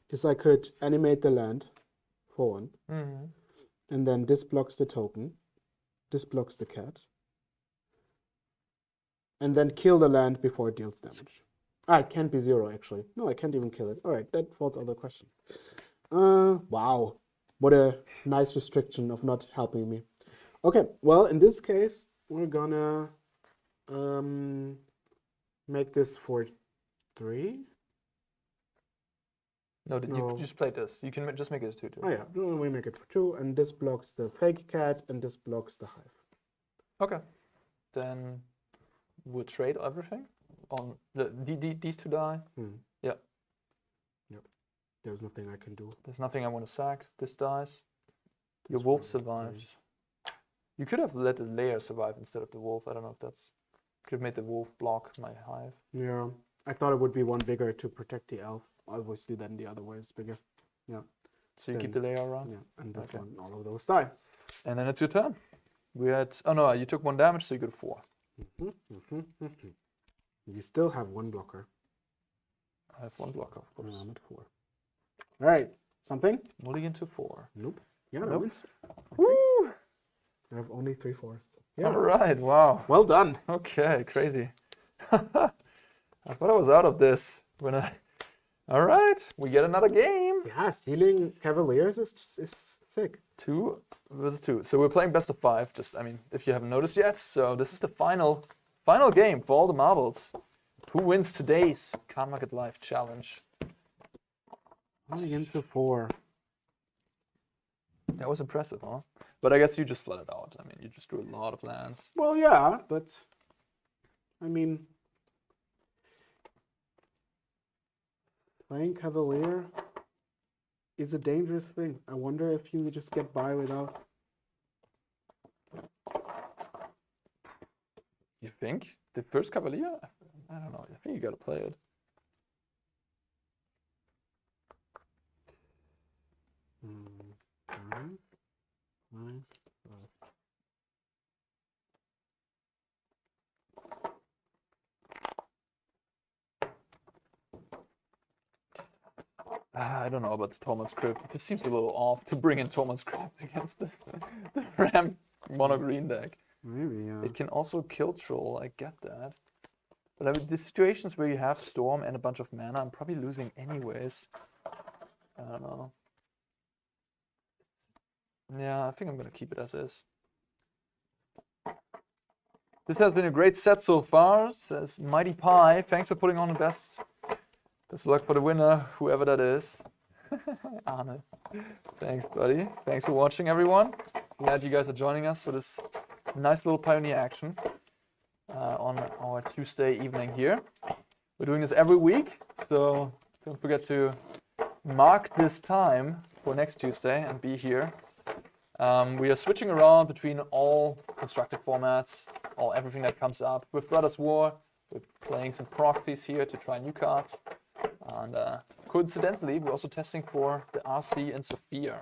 is I could animate the land for 1. And then this blocks the token. This blocks the cat. And then kill the land before it deals damage. It can't be 0 actually. No, I can't even kill it. All right, that falls out of the question. Wow. What a nice restriction of not helping me. Okay, well, in this case, we're gonna make this for 3. No, you just play this. You can just make it as 2/2. Oh yeah, we make it for 2, and this blocks the fake cat, and this blocks the hive. Okay. Then we'll trade everything on these 2 die. Yeah. Yep. There's nothing I can do. There's nothing I want to sack. This dies. Your wolf survives. You could have let the layer survive instead of the wolf. I don't know if that's... Could have made the wolf block my hive. Yeah, I thought it would be 1 bigger to protect the elf. Obviously, then the other way is bigger. Yeah. So you keep the layer around? Yeah, and this one, all of those die. And then it's your turn. We had... Oh no, you took 1 damage, so you go to 4. You still have 1 blocker. I have 1 blocker, of course. I'm at 4. All right, something? Mulligan to 4. Nope. Yeah, Nope. that wins. Woo! I have only 3/4. Yeah. All right, wow. Well done. Okay, crazy. I thought I was out of this when I... All right, we get another game. Yeah, stealing Cavaliers is sick. 2 versus 2. So we're playing best of 5. Just, I mean, if you haven't noticed yet. So this is the final game for all the marbles. Who wins today's Cardmarket Live challenge? Only into 4. That was impressive, huh? But I guess you just flooded out. I mean, you just drew a lot of lands. Well, yeah, but I mean, playing Cavalier is a dangerous thing. I wonder if you just get by without. You think? The first Cavalier? I don't know. I think you gotta play it. I don't know about the Tormund script. It just seems a little off to bring in Tormund script against the Ram mono green deck. Maybe, yeah. It can also kill troll, I get that. But I mean, the situations where you have Storm and a bunch of mana, I'm probably losing anyways. I don't know. Yeah, I think I'm gonna keep it as is. This has been a great set so far, says Mighty Pie. Thanks for putting on the best. Best luck for the winner, whoever that is. Arne. Thanks, buddy. Thanks for watching, everyone. Glad you guys are joining us for this nice little Pioneer action on our Tuesday evening here. We're doing this every week, so don't forget to mark this time for next Tuesday and be here. We are switching around between all constructed formats, everything that comes up. With Brothers War, we're playing some proxies here to try new cards. And coincidentally, we're also testing for the RC and Sophia.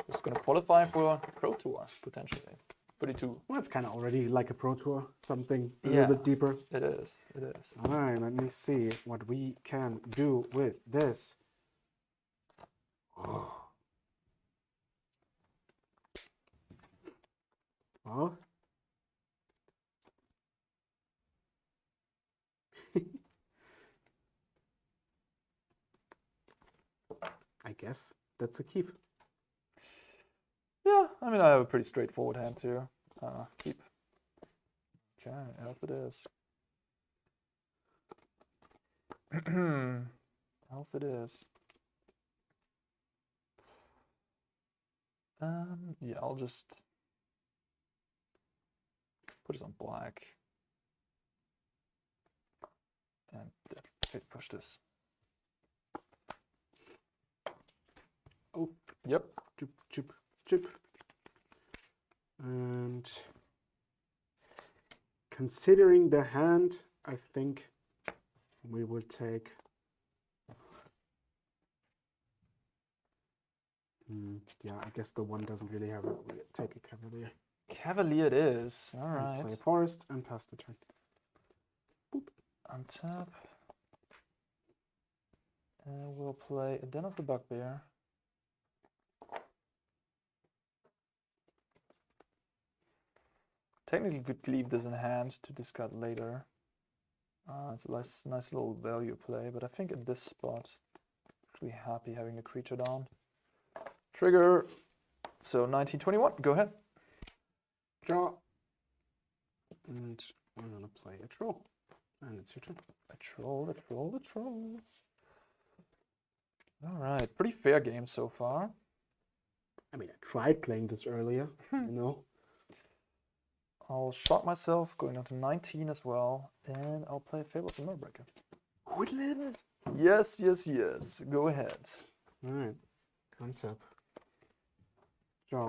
It's going to qualify for Pro Tour, potentially. 32. Well, it's kind of already like a Pro Tour, something a Yeah, little bit deeper. It is, it is. All right, let me see what we can do with this. Oh. Well. I guess that's a keep. Yeah, I mean, I have a pretty straightforward hand too. Keep. Okay, elf it is. Elf it is. Yeah, I'll just put this on black. And push this. Oh, yep. Chip, chip, chip. And considering the hand, I think we will take. Yeah, I guess the one doesn't really have it. We'll take a Cavalier. Cavalier it is. All right. Play Forest and pass the turn. Boop. Untap. And we'll play a Den of the Bugbear. Technically could leave this in hand to discard later. It's a nice little value play, but I think at this spot, I'm actually happy having a creature down. Trigger. So 1921, go ahead. Draw. And we're gonna play a troll. And it's your turn. A troll, a troll, a troll. All right, pretty fair game so far. I mean, I tried playing this earlier, you know. I'll shock myself, going down to 19 as well, and I'll play Fable of the Moonbreaker. Good lives. Yes, yes, yes. Go ahead. All right. Comes up. Draw.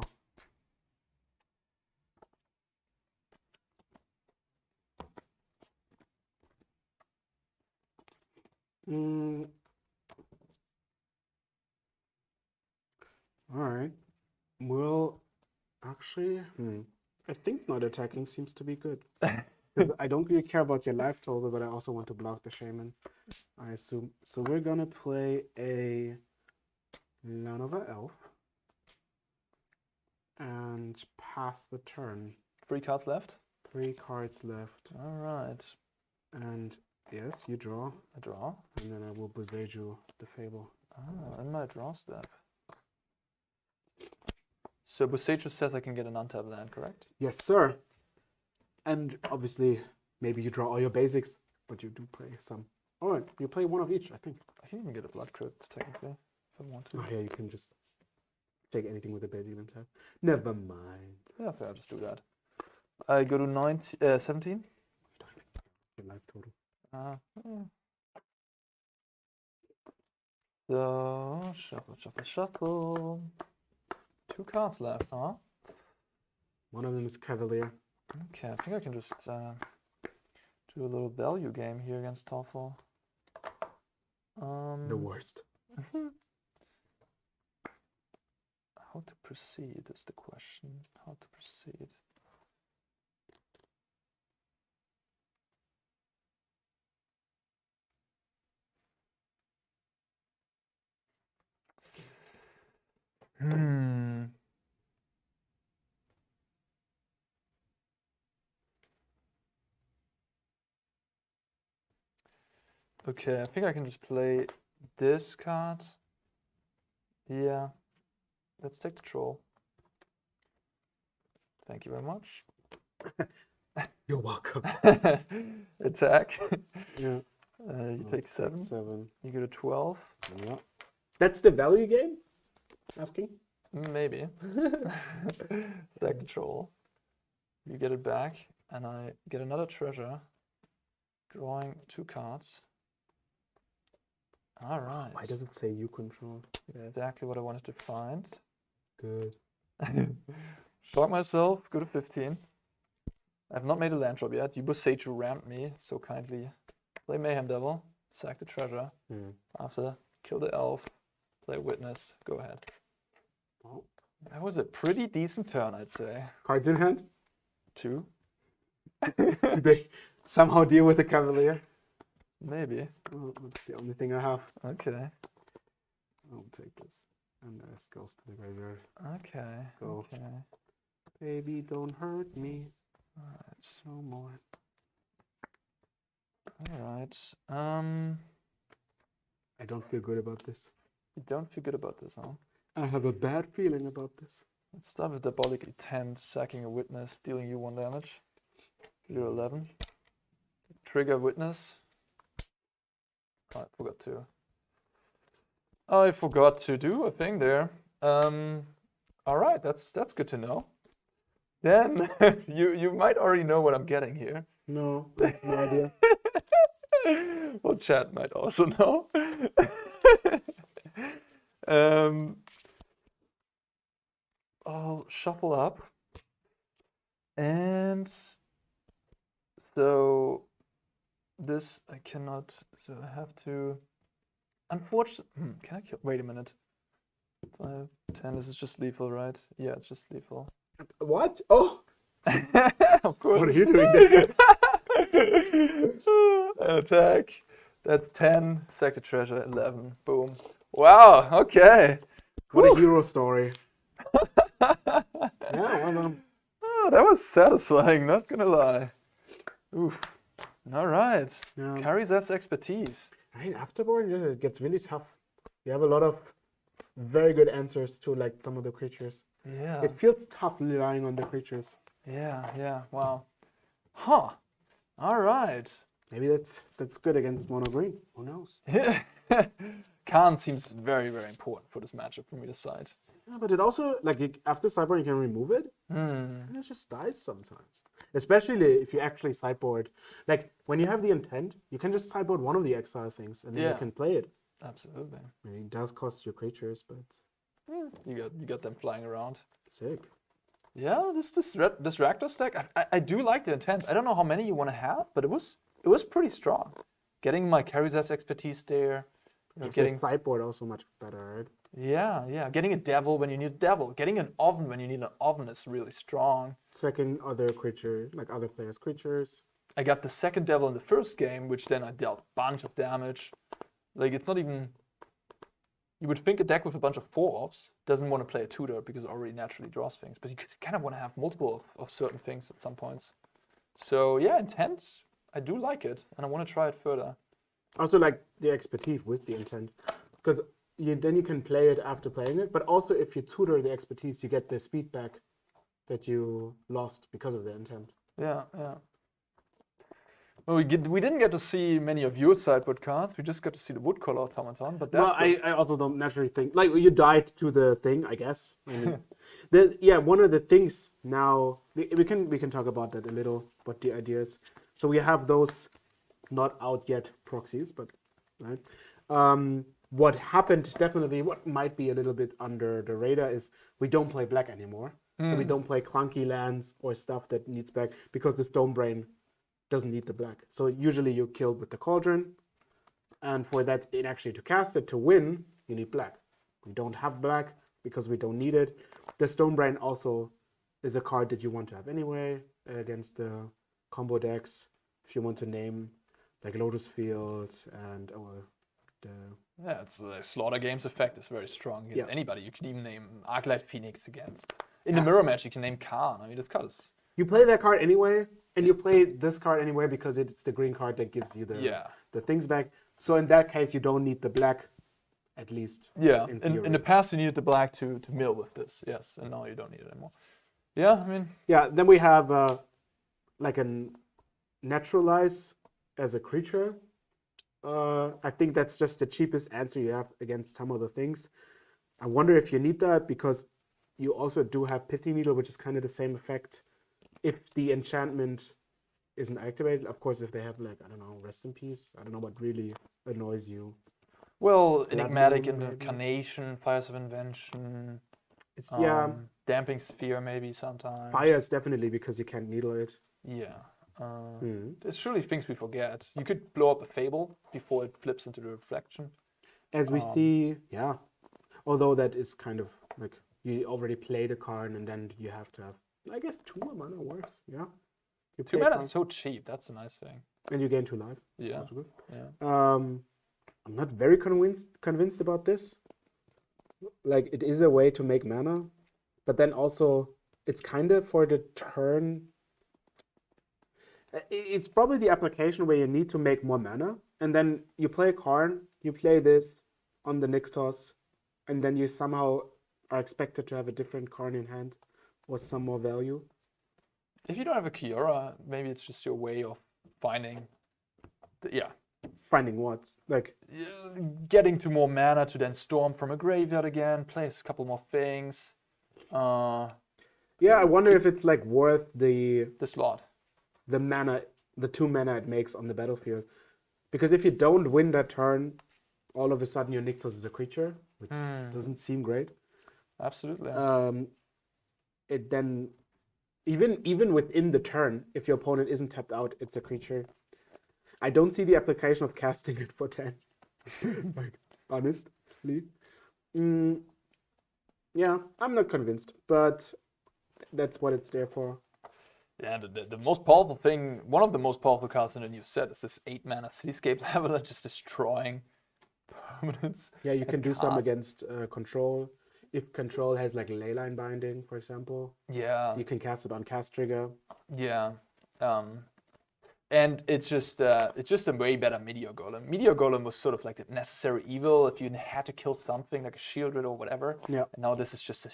All right. Well, actually, I think not attacking seems to be good. Because I don't really care about your life total, but I also want to block the shaman, I assume. So we're gonna play a Lanova Elf and pass the turn. 3 cards left. 3 cards left. All right. And yes, you draw. I draw. And then I will Boseiju the Fable. Oh, in my draw step. So Boseiju says I can get an untapped land, correct? Yes, sir. And obviously, maybe you draw all your basics, but you do play some. All right, you play one of each, I think. I can even get a Blood Crypt, technically, if I want to. Oh, yeah, you can just take anything with a basic and tap. Never mind. Yeah, fair, I'll just do that. I go to 17. Your life total. So, shuffle, shuffle, shuffle. 2 cards left, huh? One of them is Cavalier. Okay, I think I can just Do a little value game here against Thoralf. The worst. How to proceed is the question. How to proceed. Okay, I think I can just play this card. Yeah, let's take the troll. Thank you very much. You're welcome. Attack. Yeah. You take 7. 7. You get a 12. Yeah. That's the value game? Asking? Maybe. Sack the troll. You get it back, and I get another treasure. Drawing 2 cards. All right. Why does it say you control? Exactly what I wanted to find. Good. Shock myself. Go to 15. I have not made a land drop yet. You Sage rammed me so kindly. Play Mayhem Devil. Sack the treasure. After, kill the elf. Play Witness. Go ahead. Oh. That was a pretty decent turn, I'd say. Cards in hand? 2. Do they somehow deal with the Cavalier? Maybe. Oh, that's the only thing I have. Okay. I'll take this. And the rest goes to the graveyard. Okay. Go. Okay. Baby, don't hurt me. Alright. No more. Alright. I don't feel good about this. You don't feel good about this, huh? I have a bad feeling about this. Let's start with Diabolic 10, sacking a Witness, dealing you 1 damage. You 11. Trigger Witness. I forgot to do a thing there. All right, that's good to know. Then you might already know what I'm getting here. No, I have no idea. Well, chat might also know. I'll shuffle up, and so this I cannot. So I have to. Unfortunately, can I kill? Wait a minute. 5, 10. This is just lethal, right? Yeah, it's just lethal. What? Oh! Of course. What are you doing there? Attack. That's 10. Sack the treasure. 11. Boom. Wow. Okay. What a hero story. Yeah, well done. Oh, that was satisfying. Not gonna lie. Oof. All right. Yeah. Carries F's expertise. Right, afterboard, it gets really tough. You have a lot of very good answers to like some of the creatures. Yeah. It feels tough relying on the creatures. Yeah. Wow. Huh. All right. Maybe that's good against mono green. Who knows? Yeah. Khan seems very, very important for this matchup from either side. Yeah, but it also, like, after sideboard, you can remove it. And it just dies sometimes. Especially if you actually sideboard. Like, when you have the intent, you can just sideboard one of the exile things, and then you can play it. Absolutely. I mean, it does cost your creatures, but... You got them flying around. Sick. Yeah, this Rakdos deck, I do like the intent. I don't know how many you want to have, but it was pretty strong. Getting my Karizev's expertise there. Getting sideboard also much better, right? Yeah. Getting a devil when you need a devil. Getting an oven when you need an oven is really strong. Second other creature, like other players' creatures. I got the second devil in the first game, which then I dealt a bunch of damage. Like, it's not even... You would think a deck with a bunch of 4-offs doesn't want to play a tutor because it already naturally draws things, but you kind of want to have multiple of certain things at some points. So yeah, intent, I do like it, and I want to try it further. Also like the expertise with the intent, because then you can play it after playing it, but also if you tutor the expertise, you get the speed back that you lost because of the intent. Yeah. Well, we didn't get to see many of your sideboard cards. We just got to see the Woodcaller Automaton. But I also don't naturally think like you died to the thing, I guess. I mean, one of the things now we can talk about that a little. What the ideas. So we have those not out yet proxies, but right. What happened definitely, what might be a little bit under the radar is we don't play black anymore. So we don't play clunky lands or stuff that needs back because the Stone Brain doesn't need the black. So usually you kill with the cauldron, and for that, to cast it to win, you need black. We don't have black because we don't need it. The Stonebrain also is a card that you want to have anyway against the combo decks. If you want to name like Lotus Field and Yeah, it's the Slaughter Games effect is very strong against anybody. You can even name Arclight Phoenix against. In the mirror match, you can name Khan. I mean, this card is... You play that card anyway, and you play this card anyway because it's the green card that gives you the things back. So in that case, you don't need the black, at least. Yeah, in the past you needed the black to mill with this, yes, and now you don't need it anymore. Yeah, I mean... Yeah, then we have like a Naturalize as a creature. I think that's just the cheapest answer you have against some of the things. I wonder if you need that because you also do have Pithy Needle, which is kind of the same effect if the enchantment isn't activated. Of course, if they have like, I don't know, Rest in Peace. I don't know what really annoys you. Well, Enigmatic Incarnation, Fires of Invention. It's Damping Sphere maybe sometimes. Fire is definitely because you can't needle it. Yeah. There's surely things we forget. You could blow up a Fable before it flips into the Reflection. As we see, yeah. Although that is kind of like you already played a card and then you have to have, I guess, 2 mana works. Yeah. 2 mana is so cheap. That's a nice thing. And you gain 2 life. Yeah. That's good. Yeah. I'm not very convinced about this. Like, it is a way to make mana, but then also it's kind of for the turn. It's probably the application where you need to make more mana, and then you play a card, you play this on the Nyktos, and then you somehow are expected to have a different card in hand or some more value. If you don't have a Kiora, maybe it's just your way of finding, Finding what? Like getting to more mana to then storm from a graveyard again, play a couple more things. Yeah, I wonder if it's like worth the slot. The mana, the 2 mana it makes on the battlefield. Because if you don't win that turn, all of a sudden your Nyktos is a creature, which doesn't seem great. Absolutely. It then, even within the turn, if your opponent isn't tapped out, it's a creature. I don't see the application of casting it for 10. Like, honestly. Yeah, I'm not convinced, but that's what it's there for. Yeah, the most powerful thing, one of the most powerful cards in the new set is this 8 mana Cityscape Leveler just destroying permanents. Yeah, you can do some against control. If control has like Leyline Binding, for example. Yeah. You can cast it on cast trigger. Yeah. And it's just a way better Meteor Golem. Meteor Golem was sort of like a necessary evil if you had to kill something like a Shield Ritter or whatever. Yeah. And now this is just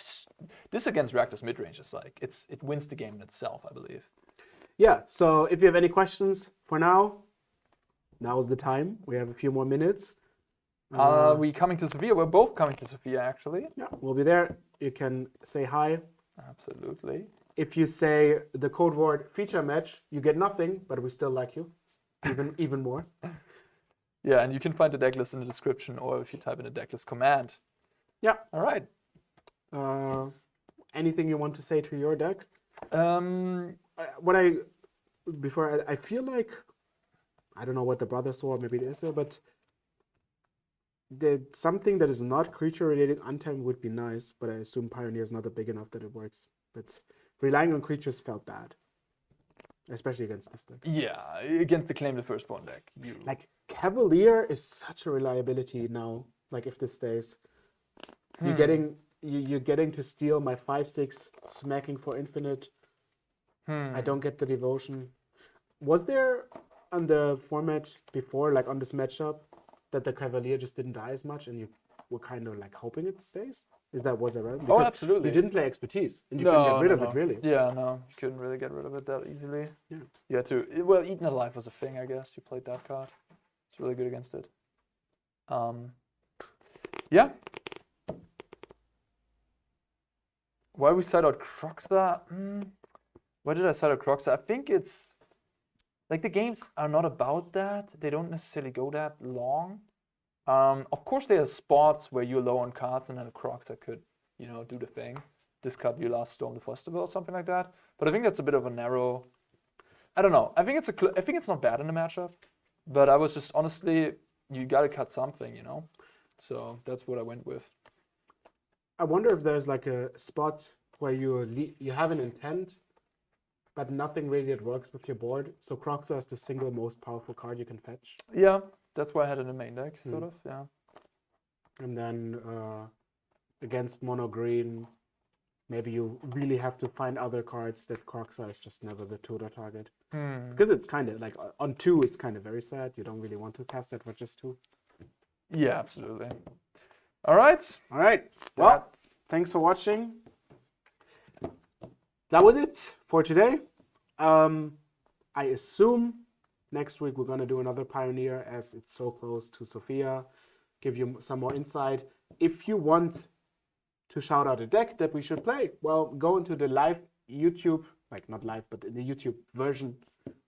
this against Rakdos midrange is like it wins the game in itself, I believe. Yeah. So if you have any questions for now is the time. We have a few more minutes. Are we coming to Sophia? We're both coming to Sophia, actually. Yeah, we'll be there. You can say hi. Absolutely. If you say the code word feature match, you get nothing, but we still like you, even more. Yeah, and you can find the decklist in the description, or if you type in the decklist command. Yeah. All right. Anything you want to say to your deck? I feel like, I don't know what the brother saw, maybe it is there, but something that is not creature related untamed would be nice, but I assume Pioneer is not big enough that it works. But relying on creatures felt bad, especially against this deck. Yeah, against the Claim the Firstborn deck. Like Cavalier is such a reliability now. Like if this stays, you're getting to steal my 5/6 smacking for infinite. I don't get the devotion. Was there on the format before, like on this matchup, that the Cavalier just didn't die as much, and you were kind of like hoping it stays? Was that right? Because absolutely. You didn't play Expertise, and you couldn't get rid of it, really. Yeah, no, you couldn't really get rid of it that easily. Yeah. You had to. Well, Eaten Alive was a thing, I guess. You played that card. It's really good against it. Yeah. Why we side out Croxa? Why did I side out Croxa? I think it's like the games are not about that. They don't necessarily go that long. Of course, there are spots where you're low on cards and then a Croxa could, do the thing. Discard your last Storm the Festival or something like that. But I think that's a bit of a narrow I don't know. I think it's not bad in the matchup, but I was just honestly, you gotta cut something, you know. So that's what I went with. I wonder if there's like a spot where you have an intent, but nothing really that works with your board. So Kroxa is the single most powerful card you can fetch. Yeah, that's why I had it in the main deck, sort of. Yeah. And then against mono green, maybe you really have to find other cards that Kroxa is just never the tutor target. Because it's kind of like on 2, it's kind of very sad. You don't really want to cast that for just 2. Yeah, absolutely. All right. All right. Well, thanks for watching. That was it for today. I assume next week we're going to do another Pioneer as it's so close to Sophia. Give you some more insight. If you want to shout out a deck that we should play, well, go into the live YouTube, like not live, but in the YouTube version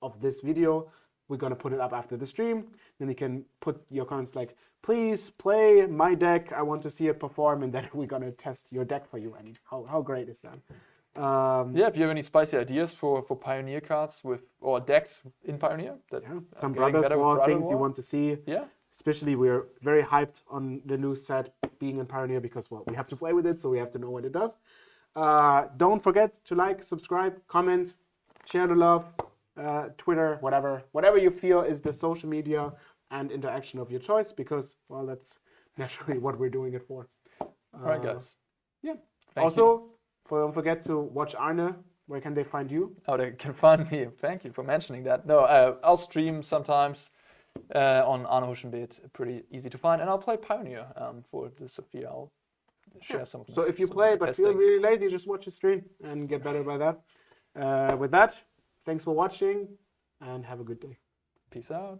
of this video. We're going to put it up after the stream. Then you can put your comments like, please play my deck. I want to see it perform. And then we're going to test your deck for you. I mean, how great is that? Yeah, if you have any spicy ideas for Pioneer cards or decks in Pioneer. Some Brothers War things you want to see. Yeah. Especially we're very hyped on the new set being in Pioneer because, well, we have to play with it, so we have to know what it does. Don't forget to like, subscribe, comment, share the love, Twitter, whatever you feel is the social media and interaction of your choice because, well, that's naturally what we're doing it for. All right, guys. Yeah. Also, don't forget to watch Arne. Where can they find you? Oh, they can find me. Thank you for mentioning that. No, I'll stream sometimes on Arne Huschenbeet. Pretty easy to find. And I'll play Pioneer for the Sophia. I'll share some. So if you play but feel really lazy, just watch the stream and get better by that. With that, thanks for watching and have a good day. Peace out.